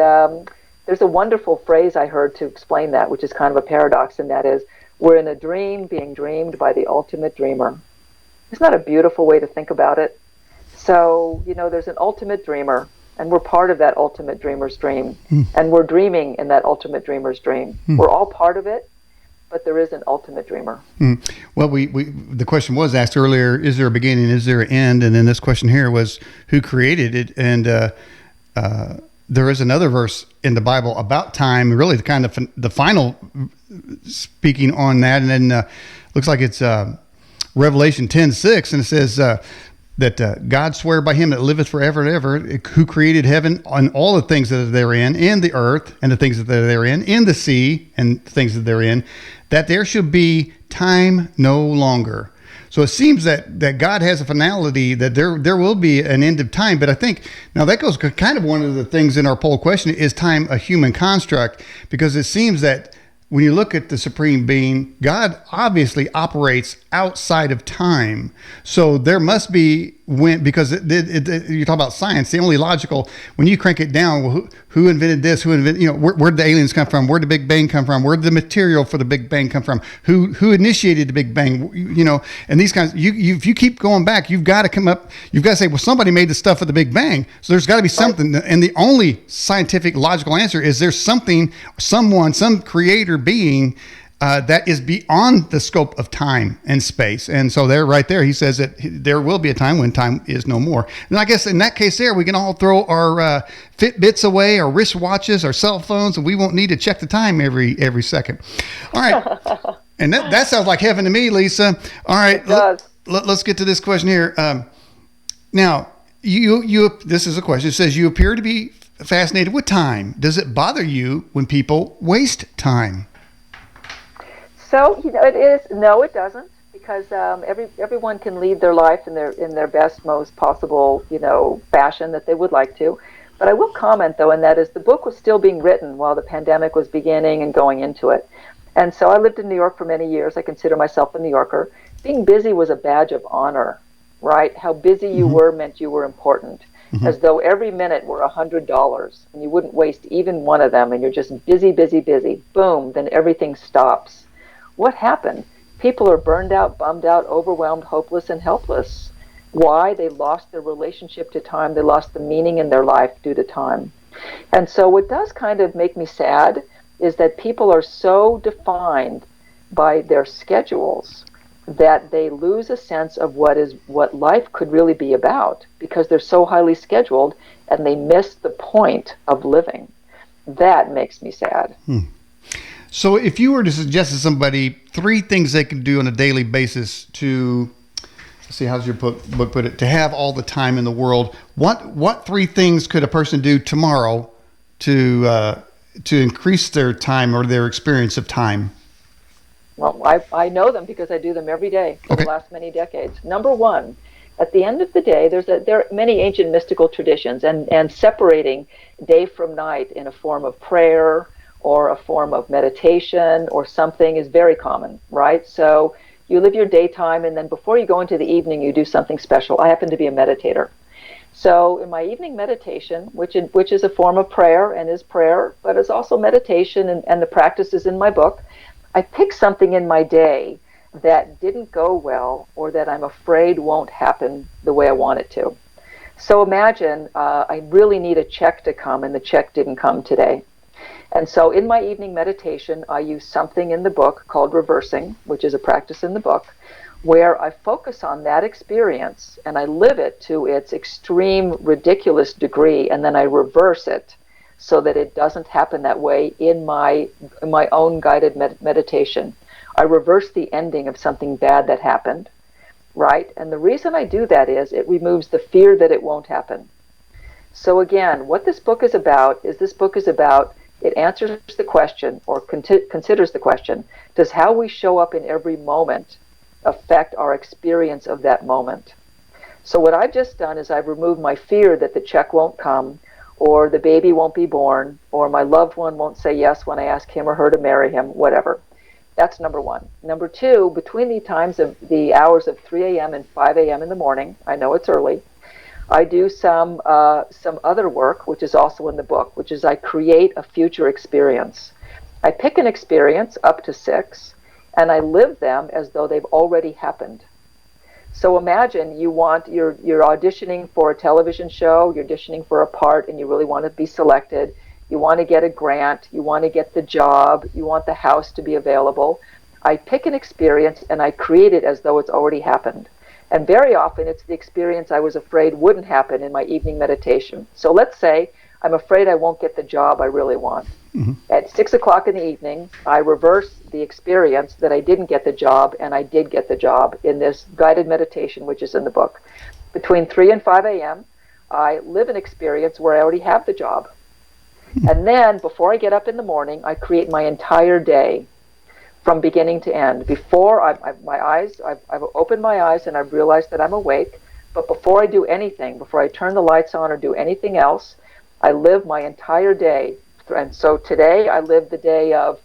there's a wonderful phrase I heard to explain that, which is kind of a paradox, and that is, we're in a dream being dreamed by the ultimate dreamer. Isn't that a beautiful way to think about it? So, there's an ultimate dreamer, and we're part of that ultimate dreamer's dream. And we're dreaming in that ultimate dreamer's dream. We're all part of it, but there is an ultimate dreamer. Well, the question was asked earlier, is there a beginning, is there an end? And then this question here was, who created it? And there is another verse in the Bible about time, really the final speaking on that. And then looks like it's Revelation 10:6, and it says, that God sware by him that liveth forever and ever, who created heaven and all the things that are therein, and the earth and the things that are therein, in the sea and the things that are therein, that there should be time no longer. So it seems that God has a finality, that there will be an end of time. But I think, now that goes kind of one of the things in our poll question, is time a human construct? Because it seems that when you look at the Supreme Being, God obviously operates outside of time. So there must be, because you talk about science, the only logical, when you crank it down, well, who invented this? Who invented, where did the aliens come from? Where did the Big Bang come from? Where did the material for the Big Bang come from? Who initiated the Big Bang? And these kinds, if you keep going back, you've got to come up, you've got to say, well, somebody made the stuff of the Big Bang. So there's got to be something. And the only scientific logical answer is there's something, someone, some creator being that is beyond the scope of time and space. And so right there, he says that there will be a time when time is no more. And I guess in that case there, we can all throw our Fitbits away, our wristwatches, our cell phones, and we won't need to check the time every second. All right. And that sounds like heaven to me, Lisa. All right. Let's get to this question here. Now, This is a question. It says you appear to be fascinated with time. Does it bother you when people waste time? So it is. No, it doesn't, because everyone can lead their life in their best, most possible fashion that they would like to. But I will comment though, and that is the book was still being written while the pandemic was beginning and going into it. And so I lived in New York for many years. I consider myself a New Yorker. Being busy was a badge of honor, right? How busy you were meant you were important, as though every minute were $100 and you wouldn't waste even one of them, and you're just busy, busy, busy. Boom, then everything stops. What happened? People are burned out, bummed out, overwhelmed, hopeless, and helpless. Why? They lost their relationship to time. They lost the meaning in their life due to time. And so what does kind of make me sad is that people are so defined by their schedules that they lose a sense of what life could really be about, because they're so highly scheduled and they miss the point of living. That makes me sad. So if you were to suggest to somebody 3 things they can do on a daily basis to, let's see, how's your book put it, to have all the time in the world, what 3 things could a person do tomorrow to increase their time or their experience of time? Well, I know them because I do them every day for the last many decades. Number 1, at the end of the day, there are many ancient mystical traditions, and separating day from night in a form of prayer or a form of meditation or something is very common, right? So you live your daytime, and then before you go into the evening, you do something special. I happen to be a meditator. So in my evening meditation, which is a form of prayer and is prayer, but is also meditation, and the practice is in my book, I pick something in my day that didn't go well or that I'm afraid won't happen the way I want it to. So imagine I really need a check to come, and the check didn't come today. And so in my evening meditation, I use something in the book called reversing, which is a practice in the book, where I focus on that experience and I live it to its extreme, ridiculous degree, and then I reverse it so that it doesn't happen that way in my own guided meditation. I reverse the ending of something bad that happened, right? And the reason I do that is it removes the fear that it won't happen. So again, what this book is about it answers the question, or considers the question, does how we show up in every moment affect our experience of that moment? So what I've just done is I've removed my fear that the check won't come, or the baby won't be born, or my loved one won't say yes when I ask him or her to marry him, whatever. That's number 1. Number 2, between the hours of 3 a.m. and 5 a.m. in the morning, I know it's early, I do some other work, which is also in the book, which is I create a future experience. I pick an experience up to 6, and I live them as though they've already happened. So imagine you're auditioning for a television show, you're auditioning for a part, and you really want to be selected. You want to get a grant, you want to get the job, you want the house to be available. I pick an experience and I create it as though it's already happened. And very often it's the experience I was afraid wouldn't happen in my evening meditation. So let's say I'm afraid I won't get the job I really want. At 6 o'clock in the evening, I reverse the experience that I didn't get the job, and I did get the job in this guided meditation, which is in the book. Between 3 and 5 a.m., I live an experience where I already have the job. And then before I get up in the morning, I create my entire day from beginning to end. Before I've opened my eyes and I've realized that I'm awake, but before I do anything, before I turn the lights on or do anything else, I live my entire day. And so today I lived the day of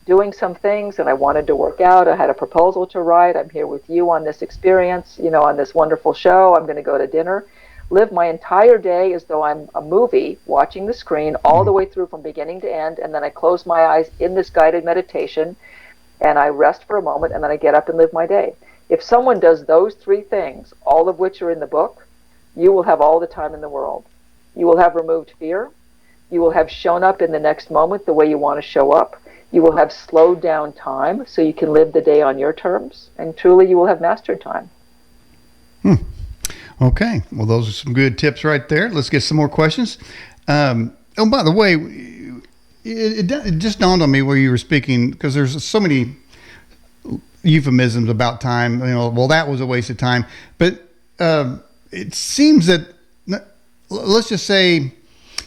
doing some things, and I wanted to work out. I had a proposal to write. I'm here with you on this experience, on this wonderful show. I'm going to go to dinner. Live my entire day as though I'm a movie watching the screen all the way through from beginning to end, and then I close my eyes in this guided meditation and I rest for a moment, and then I get up and live my day. If someone does those 3 things, all of which are in the book, you will have all the time in the world. You will have removed fear. You will have shown up in the next moment the way you want to show up. You will have slowed down time so you can live the day on your terms, and truly you will have mastered time. Okay. Well, those are some good tips right there. Let's get some more questions. By the way, it just dawned on me while you were speaking, because there's so many euphemisms about time. Well, that was a waste of time. But it seems that let's just say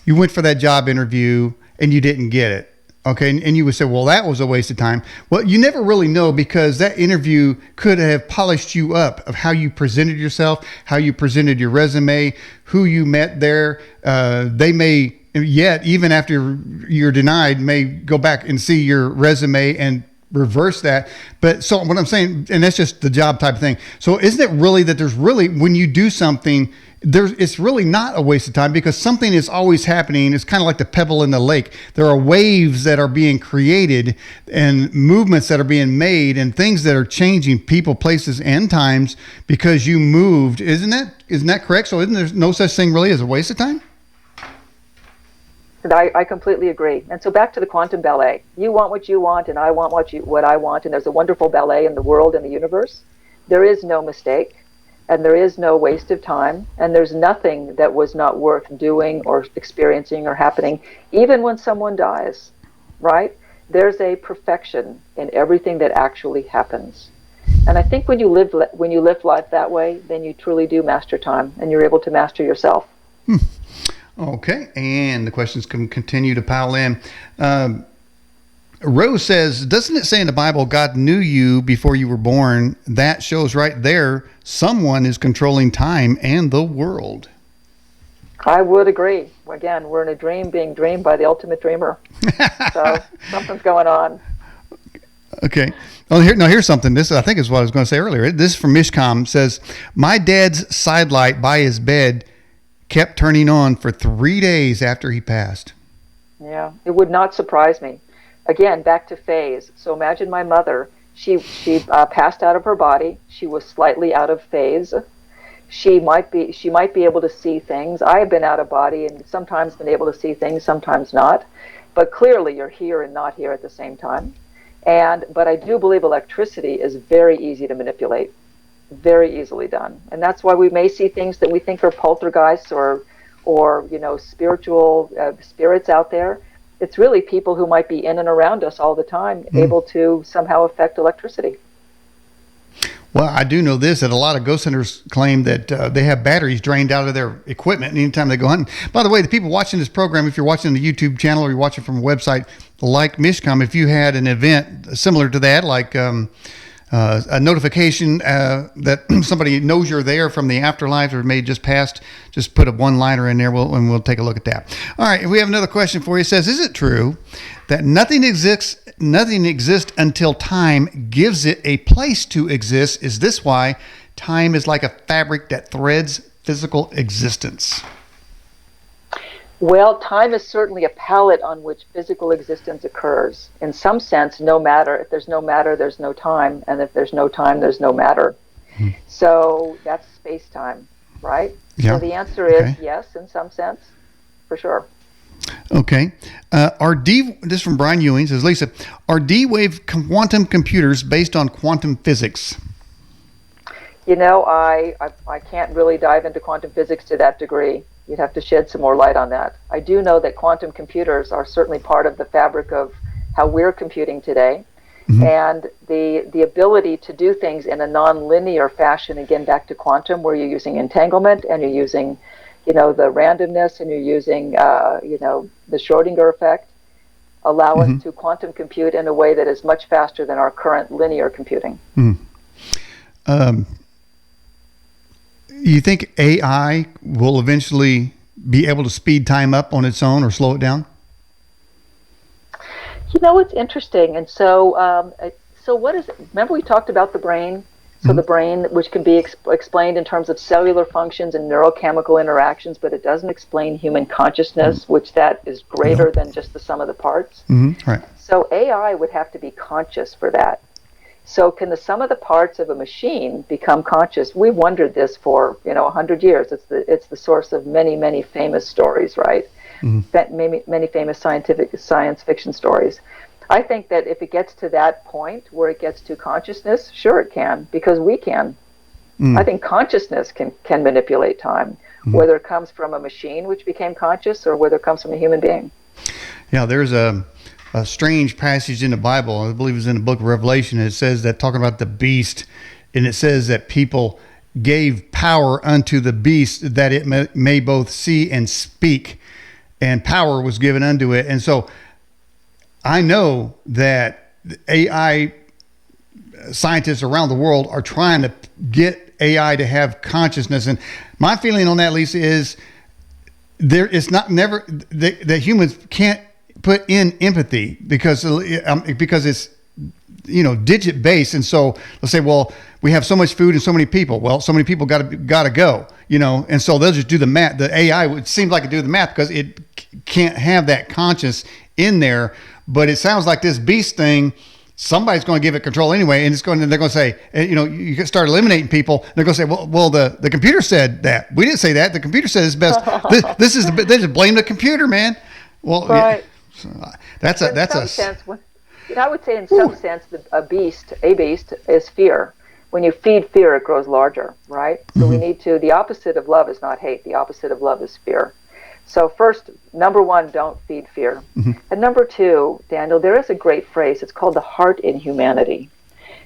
you went for that job interview and you didn't get it. Okay. And you would say, well, that was a waste of time. Well, you never really know, because that interview could have polished you up of how you presented yourself, how you presented your resume, who you met there. They may yet, even after you're denied, may go back and see your resume and reverse that. But so what I'm saying, and that's just the job type of thing. So isn't it really that there's really, when you do something, it's really not a waste of time, because something is always happening. It's kind of like the pebble in the lake. There are waves that are being created and movements that are being made and things that are changing people, places, and times because you moved. Isn't that correct? So isn't there no such thing really as a waste of time? And I completely agree. And so back to the quantum ballet. You want what you want, and I want what I want, and there's a wonderful ballet in the world and the universe. There is no mistake. And there is no waste of time, and there's nothing that was not worth doing or experiencing or happening, even when someone dies, right? There's a perfection in everything that actually happens. And I think when you live life that way, then you truly do master time, and you're able to master yourself. Okay, and the questions can continue to pile in. Rose says, doesn't it say in the Bible, God knew you before you were born? That shows right there someone is controlling time and the world. I would agree. Again, we're in a dream being dreamed by the ultimate dreamer. So something's going on. Okay. Well, here's something. This, I think, is what I was going to say earlier. This is from Mishcom. Says, my dad's side light by his bed kept turning on for 3 days after he passed. Yeah, it would not surprise me. Again, back to phase. So imagine my mother. She passed out of her body. She was slightly out of phase. She might be able to see things. I have been out of body and sometimes been able to see things, sometimes not. But clearly, you're here and not here at the same time. But I do believe electricity is very easy to manipulate, very easily done. And that's why we may see things that we think are poltergeists or spiritual spirits out there. It's really people who might be in and around us all the time, able to somehow affect electricity. Well, I do know this, that a lot of ghost hunters claim that they have batteries drained out of their equipment anytime they go hunting. By the way, the people watching this program, if you're watching the YouTube channel or you're watching from a website like Mishcom, if you had an event similar to that, like a notification that somebody knows you're there from the afterlife or may just passed, just put a one-liner in there and we'll take a look at that. All right, we have another question for you. It says, is it true that nothing exists until time gives it a place to exist? Is this why time is like a fabric that threads physical existence? Well, time is certainly a palette on which physical existence occurs. In some sense, no matter. If there's no matter, there's no time. And if there's no time, there's no matter. So that's space-time, right? Yeah. So the answer is yes, in some sense, for sure. Okay. This is from Brian Ewing, says, Lisa, are D-wave quantum computers based on quantum physics? You know, I can't really dive into quantum physics to that degree. You'd have to shed some more light on that. I do know that quantum computers are certainly part of the fabric of how we're computing today. Mm-hmm. And the ability to do things in a non-linear fashion, again, back to quantum, where you're using entanglement and you're using, the randomness and you're using, the Schrodinger effect, allow mm-hmm. us to quantum compute in a way that is much faster than our current linear computing. Mm. You think AI will eventually be able to speed time up on its own or slow it down? It's interesting. And so what is it? Remember we talked about the brain? So mm-hmm. the brain, which can be explained in terms of cellular functions and neurochemical interactions, but it doesn't explain human consciousness, mm-hmm. which that is greater than just the sum of the parts. Mm-hmm. Right. So AI would have to be conscious for that. So can the sum of the parts of a machine become conscious? We wondered this for 100 years. It's the source of many, many famous stories, right? Mm-hmm. Many famous science fiction stories. I think that if it gets to that point where it gets to consciousness, sure it can, because we can. Mm. I think consciousness can manipulate time, whether it comes from a machine which became conscious or whether it comes from a human being. Yeah, there's a strange passage in the Bible, I believe it's in the book of Revelation. It says that, talking about the beast, and it says that people gave power unto the beast that it may both see and speak, and power was given unto it. And so I know that AI scientists around the world are trying to get AI to have consciousness. And my feeling on that, Lisa, is it's not never that humans can't put in empathy because it's digit based. And so let's say, well, we have so much food and so many people. Well, so many people got to go, and so they'll just do the math. The AI would seem like it do the math because it can't have that conscious in there. But it sounds like this beast thing, somebody's going to give it control anyway, and they're going to say, you start eliminating people. They're going to say, well, the computer said that. We didn't say that. The computer said it's best. They just blame the computer, man. Well, right. Yeah, that's a sense. I would say in some sense a beast is fear. When you feed fear, it grows larger, right? So we need to. The opposite of love is not hate. The opposite of love is fear. So first, number one, don't feed fear. And number two, Daniel, there is a great phrase. It's called the heart in humanity.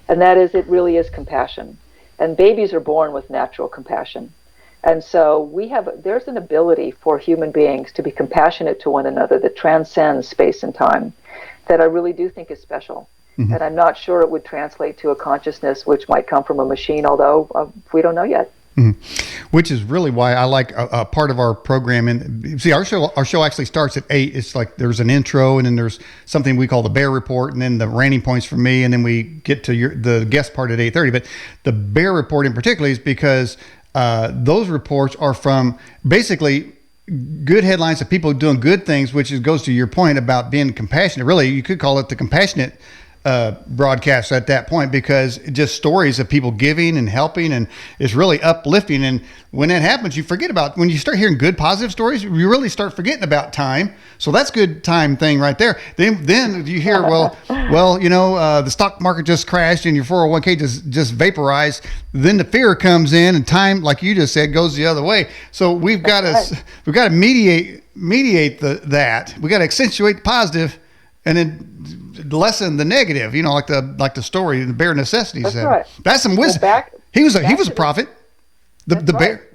And that is, it really is compassion. And babies are born with natural compassion. And so there's an ability for human beings to be compassionate to one another that transcends space and time that I really do think is special. And I'm not sure it would translate to a consciousness which might come from a machine, although we don't know yet. Which is really why I like a part of our program. And see, our show actually starts at 8. It's like there's an intro, and then there's something we call the Bear Report, and then the ranting points from me, and then we get to the guest part at 8:30. But the Bear Report in particular is because those reports are from basically good headlines of people doing good things, which goes to your point about being compassionate. Really, you could call it the compassionate broadcast at that point, because just stories of people giving and helping, and it's really uplifting. And when that happens, you forget about, when you start hearing good positive stories, you really start forgetting about time. So that's good time thing right there. Then you hear, the stock market just crashed and your 401k just vaporized. Then the fear comes in, and time, like you just said, goes the other way. So we've got to mediate that. We got to accentuate the positive and then lessen the negative, like the story, the bare necessities. That's right. That's some wisdom. He was a prophet. The bear.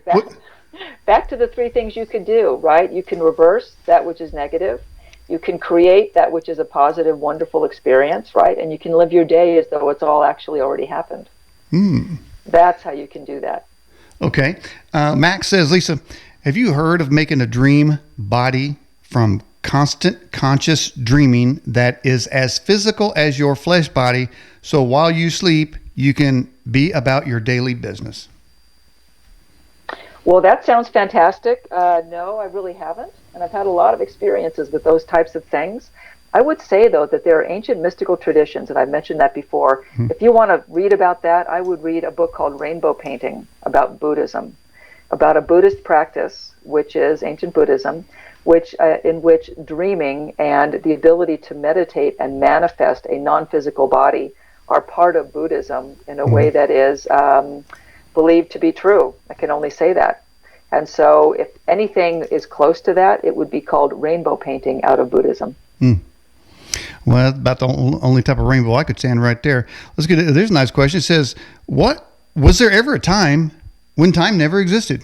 Back to the three things you could do, right? You can reverse that which is negative. You can create that which is a positive, wonderful experience, right? And you can live your day as though it's all actually already happened. That's how you can do that. Okay. Max says, Lisa, have you heard of making a dream body from constant conscious dreaming that is as physical as your flesh body, so while you sleep, you can be about your daily business? Well, that sounds fantastic. No, I really haven't. And I've had a lot of experiences with those types of things. I would say, though, that there are ancient mystical traditions, and I've mentioned that before. If you want to read about that, I would read a book called Rainbow Painting about Buddhism, about a Buddhist practice, which is ancient Buddhism, in which dreaming and the ability to meditate and manifest a non-physical body are part of Buddhism in a way that is believed to be true. I can only say that. And so if anything is close to that, it would be called rainbow painting out of Buddhism. Well, that's about the only type of rainbow I could stand right there. There's a nice question. It says, was there ever a time when time never existed?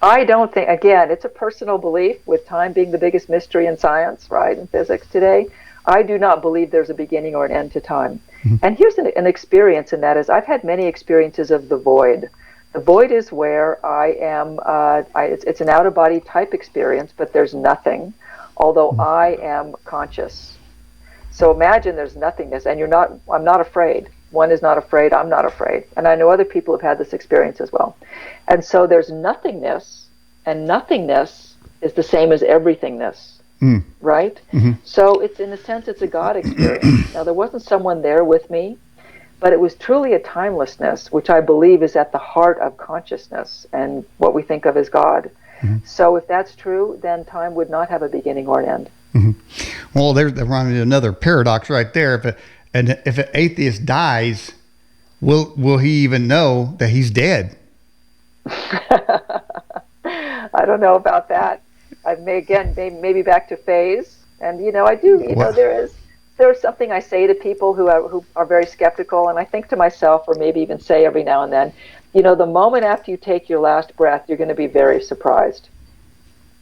I don't think, again, it's a personal belief, with time being the biggest mystery in science, right, in physics today. I do not believe there's a beginning or an end to time. And here's an experience in that is I've had many experiences of the void. The void is where I am, it's an out-of-body type experience, but there's nothing, although I am conscious. So imagine there's nothingness, and I'm not afraid. One is not afraid, I'm not afraid. And I know other people have had this experience as well. And so there's nothingness, and nothingness is the same as everythingness, right? So it's, in a sense, it's a God experience. Now, there wasn't someone there with me, but it was truly a timelessness, which I believe is at the heart of consciousness and what we think of as God. So if that's true, then time would not have a beginning or an end. Well, they're running another paradox right there. If an atheist dies, will he even know that he's dead? I don't know about that. Maybe back to phase. And, I do, there is there's something I say to people who are very skeptical, and I think to myself, or maybe even say every now and then, the moment after you take your last breath, you're going to be very surprised.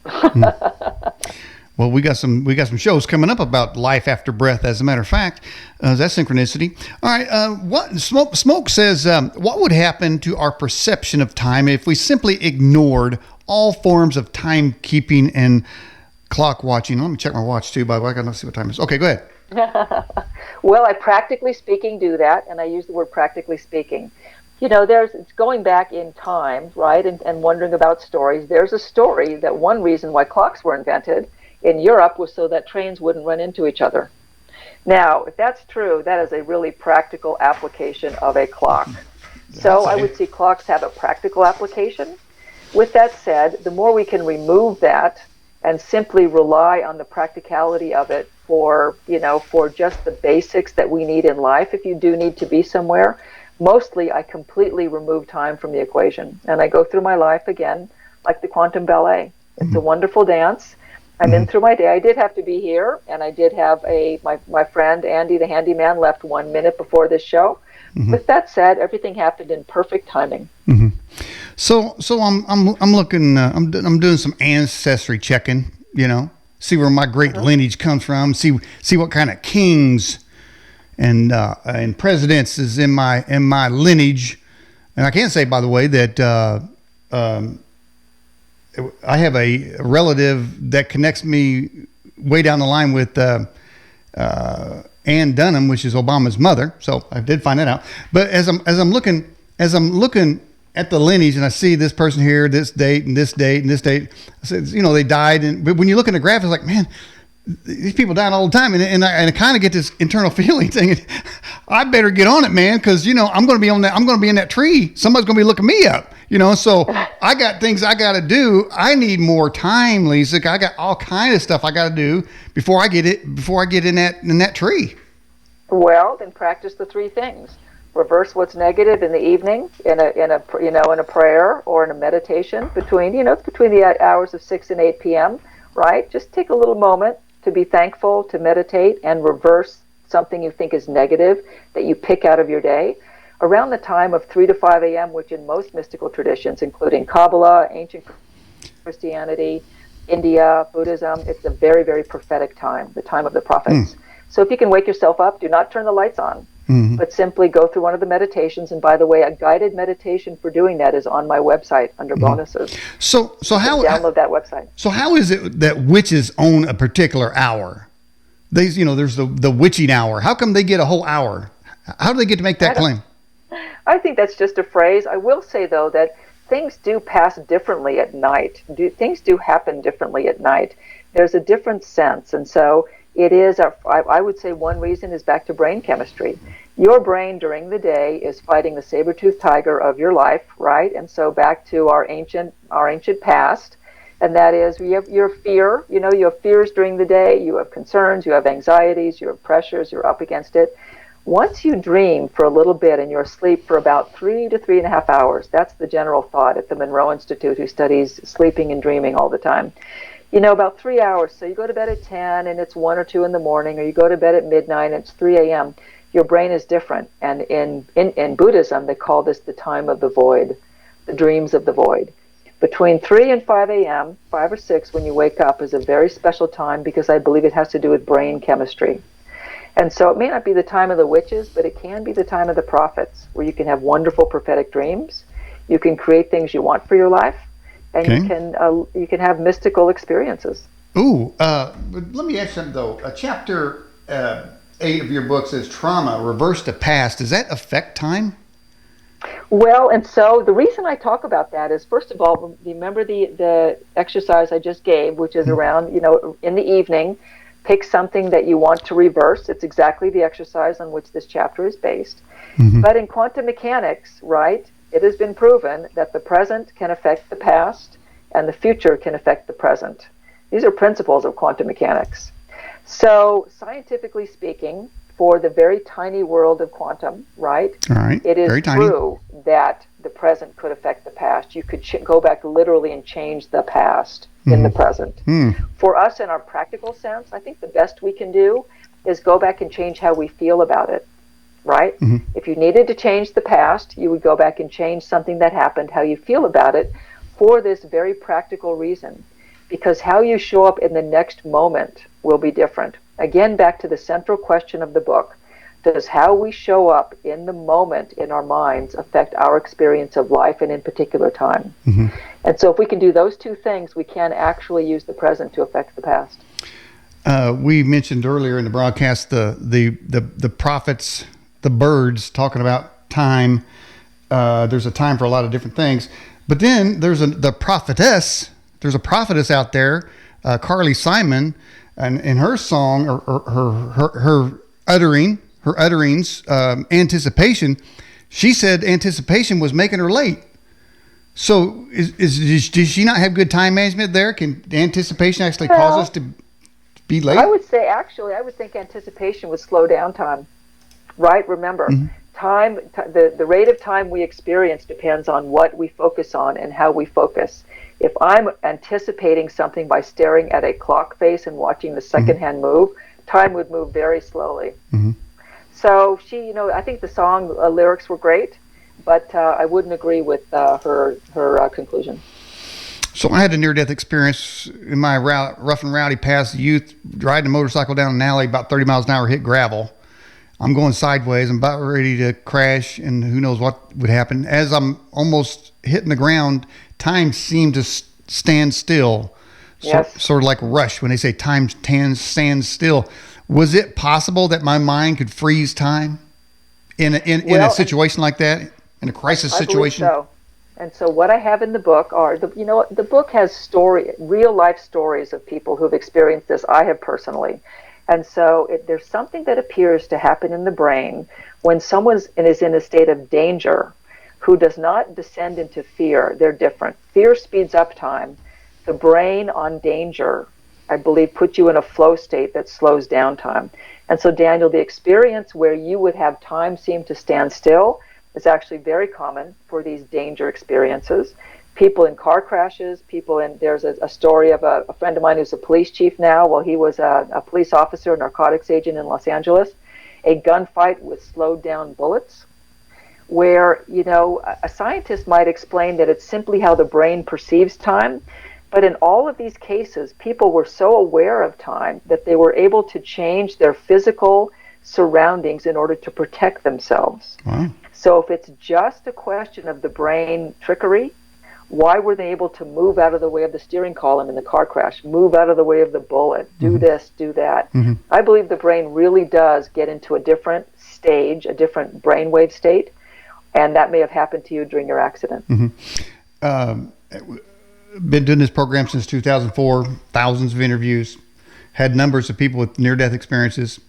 Well, we got some shows coming up about life after breath. As a matter of fact, that's synchronicity. All right, what Smoke says? What would happen to our perception of time if we simply ignored all forms of timekeeping and clock watching? Let me check my watch too, by the way. I got to see what time it is. Okay, go ahead. Well, I practically speaking do that, and I use the word practically speaking. It's going back in time, right, and wondering about stories. There's a story that one reason why clocks were invented in Europe was so that trains wouldn't run into each other. Now, if that's true, that is a really practical application of a clock. So I would see clocks have a practical application. With that said, the more we can remove that and simply rely on the practicality of it for just the basics that we need in life, if you do need to be somewhere, mostly I completely remove time from the equation. And I go through my life again like the quantum ballet. It's a wonderful dance. I'm in through my day. I did have to be here, and I did have my friend Andy, the handyman, left 1 minute before this show. With that said, everything happened in perfect timing. So I'm looking. I'm doing some ancestry checking. See where my great lineage comes from. See what kind of kings and presidents is in my lineage. And I can say, by the way, that I have a relative that connects me way down the line with Ann Dunham, which is Obama's mother. So I did find that out. But as I'm looking at the lineage, and I see this person here, this date, and this date, and this date, I said, they died. But when you look at the graph, it's like, man, these people dying all the time, and I kind of get this internal feeling thinking, I better get on it, man, because I'm going to be on that. I'm going to be in that tree. Somebody's going to be looking me up, So I got things I got to do. I need more time, Lisa. I got all kind of stuff I got to do before I get in that tree. Well, then practice the three things. Reverse what's negative in the evening in a prayer or in a meditation between the hours of 6 and 8 p.m. Right? Just take a little moment to be thankful, to meditate, and reverse something you think is negative that you pick out of your day. Around the time of 3 to 5 a.m., which in most mystical traditions, including Kabbalah, ancient Christianity, India, Buddhism, it's a very, very prophetic time, the time of the prophets. So if you can wake yourself up, do not turn the lights on, but simply go through one of the meditations. And by the way, a guided meditation for doing that is on my website under bonuses. So how download that website. So how is it that witches own a particular hour? There's the witching hour. How come they get a whole hour? How do they get to make that claim? I think that's just a phrase. I will say though that things do pass differently at night. Things do happen differently at night. There's a different sense, and so it is. I would say one reason is back to brain chemistry. Your brain during the day is fighting the saber-toothed tiger of your life, right? And so back to our ancient past, and that is you have your fear. You have fears during the day. You have concerns. You have anxieties. You have pressures. You're up against it. Once you dream for a little bit and you're asleep for about 3 to 3.5 hours, that's the general thought at the Monroe Institute, who studies sleeping and dreaming all the time. About 3 hours. So you go to bed at 10 and it's 1 or 2 in the morning, or you go to bed at midnight and it's 3 a.m. Your brain is different. And in Buddhism, they call this the time of the void, the dreams of the void. Between 3 and 5 a.m., 5 or 6 when you wake up is a very special time because I believe it has to do with brain chemistry. And so it may not be the time of the witches, but it can be the time of the prophets, where you can have wonderful prophetic dreams. You can create things you want for your life, and you can have mystical experiences. Ooh, but let me ask something though. Chapter 8 of your book says trauma, reverse the past. Does that affect time? Well, and so the reason I talk about that is, first of all, remember the exercise I just gave, which is around, in the evening. Pick something that you want to reverse. It's exactly the exercise on which this chapter is based. But in quantum mechanics, right, it has been proven that the present can affect the past and the future can affect the present. These are principles of quantum mechanics. So scientifically speaking, for the very tiny world of quantum, right, it is true that the present could affect the past. You could go back literally and change the past in the present. For us, in our practical sense, I think the best we can do, is go back and change how we feel about it, right? Mm-hmm. If you needed to change the past, you would go back and change something that happened, how you feel about it, for this very practical reason. Because how you show up in the next moment will be different. Again, back to the central question of the book. Does how we show up in the moment in our minds affect our experience of life and in particular time? Mm-hmm. And so if we can do those two things, we can actually use the present to affect the past. We mentioned earlier in the broadcast the prophets, the birds talking about time. There's a time for a lot of different things, but then there's the prophetess. There's a prophetess out there, Carly Simon, and in her song, or her utterings, anticipation. She said anticipation was making her late. So does she not have good time management there? Can anticipation actually cause us to be late? I would think anticipation would slow down time, right? Remember, the rate of time we experience depends on what we focus on and how we focus. If I'm anticipating something by staring at a clock face and watching the second hand move, time would move very slowly. Mm-hmm. So I think the song lyrics were great, but I wouldn't agree with her conclusion. So I had a near-death experience in my rough and rowdy past youth, riding a motorcycle down an alley about 30 miles an hour, hit gravel. I'm going sideways. I'm about ready to crash, and who knows what would happen. As I'm almost hitting the ground, time seemed to stand still. Yes. Sort of like Rush when they say time stands still. Was it possible that my mind could freeze time in a situation like that, in a crisis situation? I believe so. And so what I have in the book are, the book has real life stories of people who've experienced this. I have personally. And so there's something that appears to happen in the brain when someone is in a state of danger who does not descend into fear. They're different. Fear speeds up time. The brain on danger, I believe, puts you in a flow state that slows down time. And so, Daniel, the experience where you would have time seem to stand still is actually very common for these danger experiences. People in car crashes, there's a story of a friend of mine who's a police chief now. Well, he was a police officer, a narcotics agent in Los Angeles. A gunfight with slowed down bullets, where, a scientist might explain that it's simply how the brain perceives time. But in all of these cases, people were so aware of time that they were able to change their physical surroundings in order to protect themselves. Wow. So if it's just a question of the brain trickery, why were they able to move out of the way of the steering column in the car crash, move out of the way of the bullet, do this, do that? Mm-hmm. I believe the brain really does get into a different stage, a different brainwave state, and that may have happened to you during your accident. Mm-hmm. Been doing this program since 2004, thousands of interviews, had numbers of people with near-death experiences,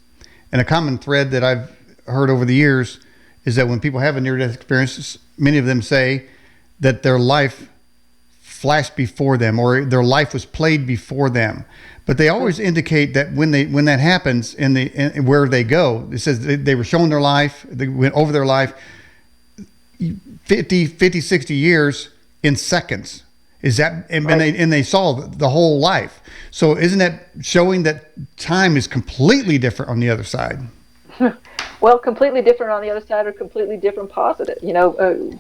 and a common thread that I've heard over the years is that when people have a near-death experience, many of them say that their life flashed before them or their life was played before them. But they always indicate that when that happens where they go, it says they were shown their life, they went over their life 50, 60 years in seconds. Is that, and they saw the whole life. So isn't that showing that time is completely different on the other side? Well, completely different on the other side, or completely different positive,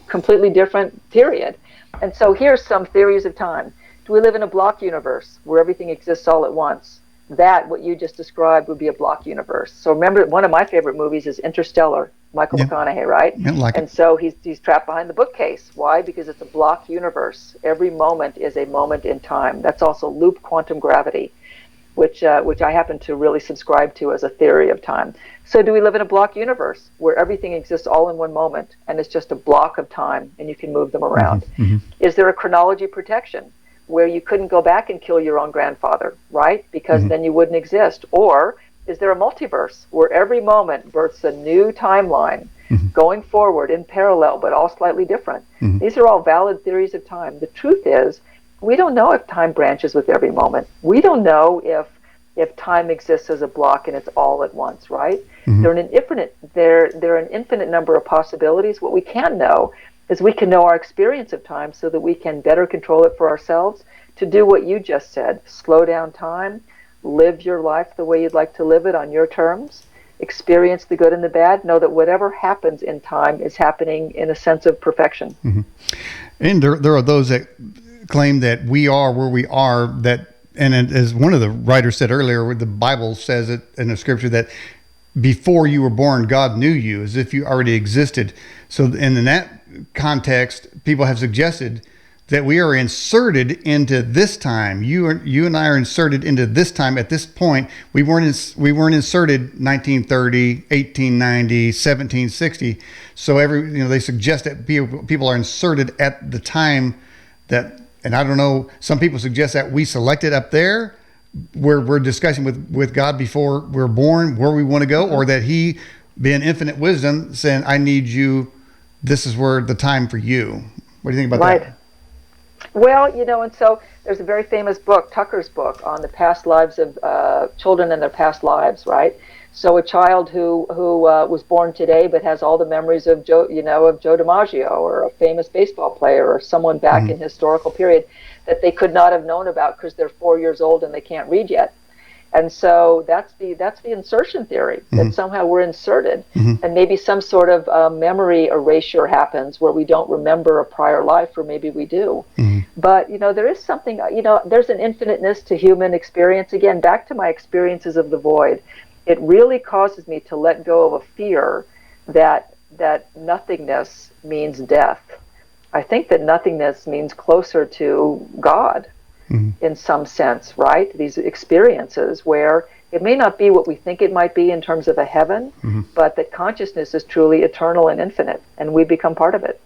completely different period. And so here's some theories of time. Do we live in a block universe where everything exists all at once? That, what you just described, would be a block universe. So remember, one of my favorite movies is Interstellar, Michael McConaughey, right? And so he's trapped behind the bookcase. Why? Because it's a block universe. Every moment is a moment in time. That's also loop quantum gravity, which I happen to really subscribe to as a theory of time. So do we live in a block universe where everything exists all in one moment and it's just a block of time and you can move them around? Mm-hmm. Is there a chronology protection where you couldn't go back and kill your own grandfather, right? Because then you wouldn't exist. Or is there a multiverse where every moment births a new timeline going forward in parallel, but all slightly different? These are all valid theories of time. The truth is, we don't know if time branches with every moment. We don't know if time exists as a block and it's all at once, right? There are an infinite number of possibilities. What we can know is we can know our experience of time so that we can better control it for ourselves, to do what you just said, slow down time, live your life the way you'd like to live it on your terms, experience the good and the bad, know that whatever happens in time is happening in a sense of perfection. Mm-hmm. And there are those that claim that we are where we are, that, and as one of the writers said earlier, the Bible says it in the scripture that before you were born, God knew you as if you already existed. So, and in that context, people have suggested that we are inserted into this time. You and I are inserted into this time at this point. We weren't inserted 1930, 1890, 1760. So they suggest that people are inserted at the time that, and I don't know, some people suggest that we selected up there where we're discussing with God before we're born where we want to go, or that he, being infinite wisdom, saying, I need you, this is where the time for you. What do you think about that? Well, and so there's a very famous book, Tucker's book, on the past lives of children and their past lives, right? So a child who was born today but has all the memories of Joe DiMaggio, or a famous baseball player, or someone back in historical period that they could not have known about because they're 4 years old and they can't read yet. And so that's the insertion theory, that somehow we're inserted, and maybe some sort of memory erasure happens where we don't remember a prior life, or maybe we do. But there is something, there's an infiniteness to human experience. Again, back to my experiences of the void, it really causes me to let go of a fear that nothingness means death. I think that nothingness means closer to God. In some sense, right? These experiences where it may not be what we think it might be in terms of a heaven, but that consciousness is truly eternal and infinite, and we become part of it.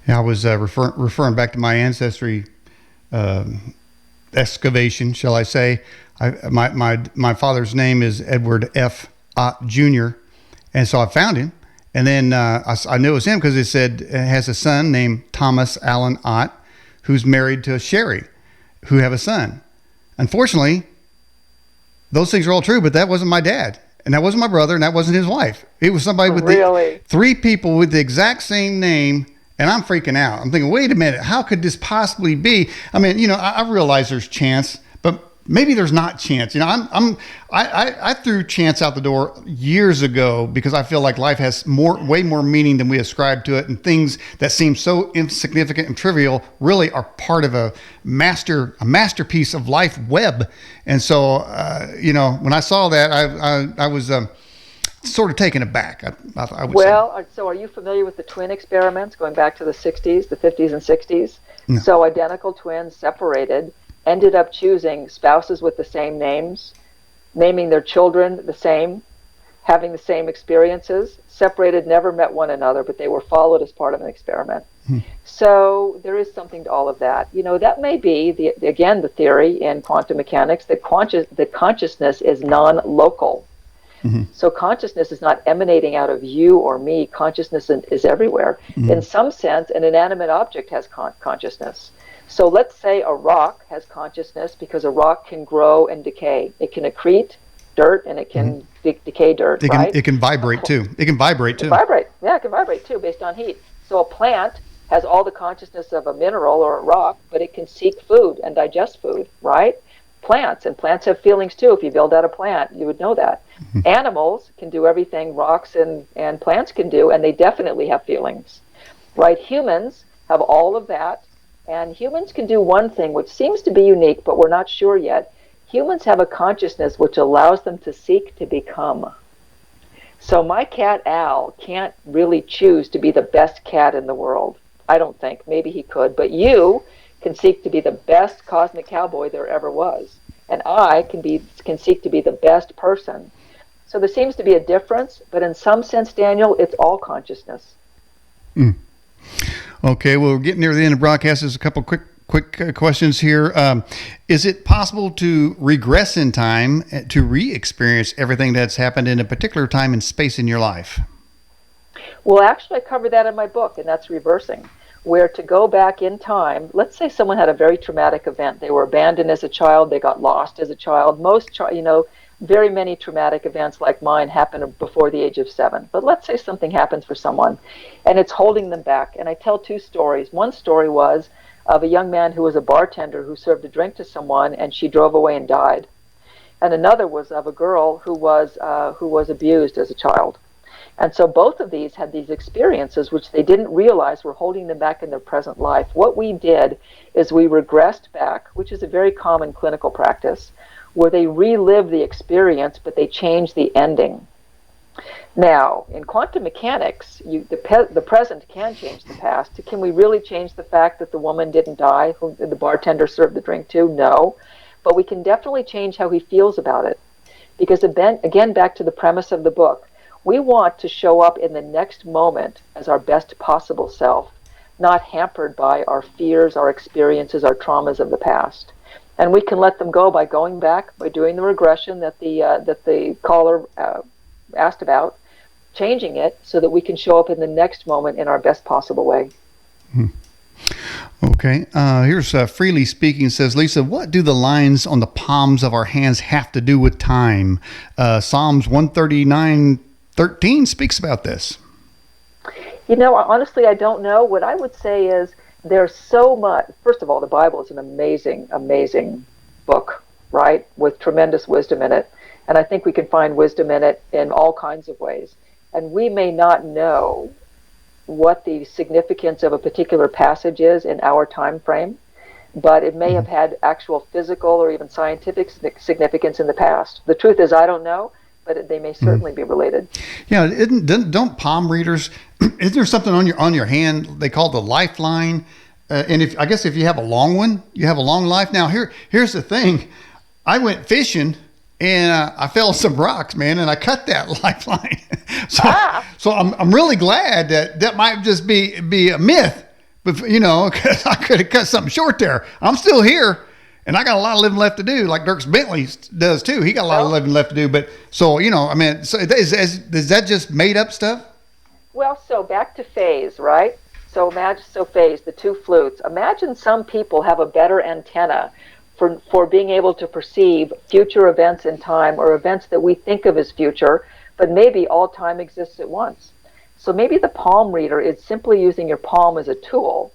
Yeah, I was referring back to my ancestry excavation, shall I say. My father's name is Edward F. Ott Jr., and so I found him, and then I knew it was him because it said it has a son named Thomas Allen Ott, who's married to Sherry, who have a son. Unfortunately, those things are all true, but that wasn't my dad, and that wasn't my brother, and that wasn't his wife. It was somebody with three people with the exact same name, and I'm freaking out. I'm thinking, wait a minute, how could this possibly be? I mean, I realize there's chance, but maybe there's not chance. I threw chance out the door years ago because I feel like life has way more meaning than we ascribe to it, and things that seem so insignificant and trivial really are part of a masterpiece of life web. And so, when I saw that, I was sort of taken aback. I would say. So are you familiar with the twin experiments going back to the 60s, the 50s and 60s? No. So identical twins separated ended up choosing spouses with the same names, naming their children the same, having the same experiences, separated, never met one another, but they were followed as part of an experiment. So there is something to all of that. That may be, the theory in quantum mechanics that consciousness is non-local. So consciousness is not emanating out of you or me. Consciousness is everywhere. In some sense, an inanimate object has consciousness. So let's say a rock has consciousness because a rock can grow and decay. It can accrete dirt and it can decay dirt, right? It can vibrate too. It can vibrate too. Yeah, it can vibrate too based on heat. So a plant has all the consciousness of a mineral or a rock, but it can seek food and digest food, right? Plants have feelings too. If you build out a plant, you would know that. Animals can do everything rocks and plants can do, and they definitely have feelings, right? Humans have all of that. And humans can do one thing which seems to be unique, but we're not sure yet. Humans have a consciousness which allows them to seek to become. So my cat Al can't really choose to be the best cat in the world. I don't think. Maybe he could. But you can seek to be the best cosmic cowboy there ever was. And I can seek to be the best person. So there seems to be a difference, but in some sense, Daniel, it's all consciousness. Okay, well, we're getting near the end of the broadcast. There's a couple quick questions here. Is it possible to regress in time to re-experience everything that's happened in a particular time and space in your life? Well, actually, I cover that in my book, and that's reversing, where to go back in time. Let's say someone had a very traumatic event. They were abandoned as a child. They got lost as a child. Very many traumatic events like mine happen before the age of 7. But let's say something happens for someone, and it's holding them back. And I tell two stories. One story was of a young man who was a bartender who served a drink to someone, and she drove away and died. and another was of a girl who was abused as a child. And so both of these had these experiences which they didn't realize were holding them back in their present life. What we did is we regressed back, which is a very common clinical practice, where they relive the experience, but they change the ending. Now, in quantum mechanics, the present can change the past. Can we really change the fact that the woman didn't die, who the bartender served the drink to? No. But we can definitely change how he feels about it. Because again, back to the premise of the book, we want to show up in the next moment as our best possible self, not hampered by our fears, our experiences, our traumas of the past. And we can let them go by going back, by doing the regression that the caller asked about, changing it so that we can show up in the next moment in our best possible way. Okay. Here's Freely Speaking says, Lisa, what do the lines on the palms of our hands have to do with time? Psalms 139:13 speaks about this. Honestly, I don't know. What I would say is there's so much. First of all, the Bible is an amazing, amazing book, right, with tremendous wisdom in it. And I think we can find wisdom in it in all kinds of ways. And we may not know what the significance of a particular passage is in our time frame, but it may have had actual physical or even scientific significance in the past. The truth is, I don't know, but they may certainly be related. Yeah, don't palm readers? Isn't there something on your hand they call the lifeline? And if you have a long one, you have a long life. Now here's the thing: I went fishing and I fell on some rocks, man, and I cut that lifeline. So I'm really glad that might just be a myth, but because I could have cut something short there. I'm still here. And I got a lot of living left to do, like Dirk Bentley does too. He got a lot of living left to do. But so, so is that just made up stuff? Well, so back to phase, right? So phase, the two flutes. Imagine some people have a better antenna for being able to perceive future events in time, or events that we think of as future, but maybe all time exists at once. So maybe the palm reader is simply using your palm as a tool.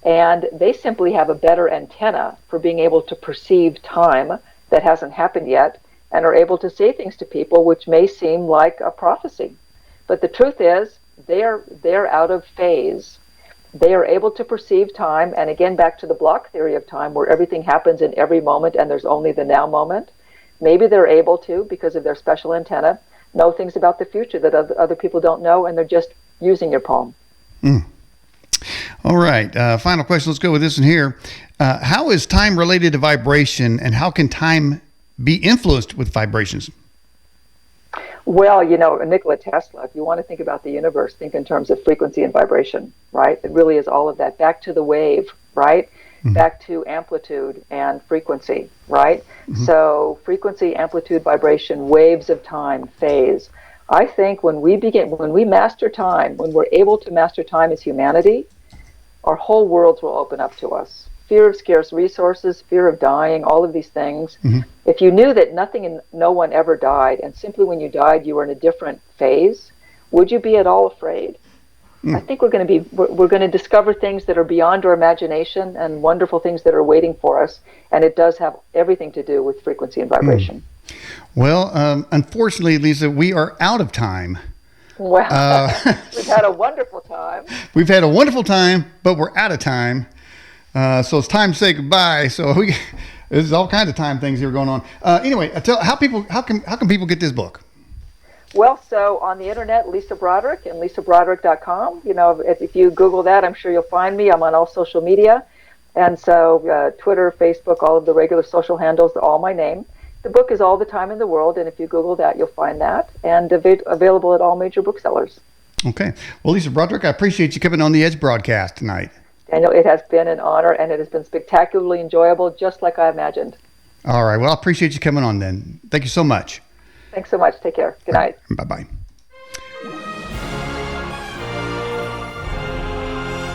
And they simply have a better antenna for being able to perceive time that hasn't happened yet, and are able to say things to people which may seem like a prophecy. But the truth is, they're out of phase. They are able to perceive time, and again, back to the block theory of time, where everything happens in every moment and there's only the now moment. Maybe they're able to, because of their special antenna, know things about the future that other people don't know, and they're just using your palm. All right. Final question. Let's go with this one here. How is time related to vibration, and how can time be influenced with vibrations? Well, Nikola Tesla, if you want to think about the universe, think in terms of frequency and vibration, right? It really is all of that. Back to the wave, right? Mm-hmm. Back to amplitude and frequency, right? Mm-hmm. So frequency, amplitude, vibration, waves of time, phase. I think when we master time, when we're able to master time as humanity, our whole worlds will open up to us. Fear of scarce resources, fear of dying, all of these things. Mm-hmm. If you knew that nothing and no one ever died, and simply when you died you were in a different phase, would you be at all afraid? I think we're going to discover things that are beyond our imagination, and wonderful things that are waiting for us, and it does have everything to do with frequency and vibration. Well, unfortunately, Lisa, we are out of time. Well, we've had a wonderful time. We've had a wonderful time, but we're out of time. So it's time to say goodbye. So there's all kinds of time things here going on. Anyway, how can people get this book? Well, so on the internet, Lisa Broderick and lisabroderick.com. If you Google that, I'm sure you'll find me. I'm on all social media. And so Twitter, Facebook, all of the regular social handles, they're all my name. The book is All the Time in the World, and if you Google that, you'll find that, and available at all major booksellers. Okay. Well, Lisa Broderick, I appreciate you coming on the Edge broadcast tonight. Daniel, it has been an honor, and it has been spectacularly enjoyable, just like I imagined. All right. Well, I appreciate you coming on then. Thank you so much. Thanks so much. Take care. Good night. Bye-bye.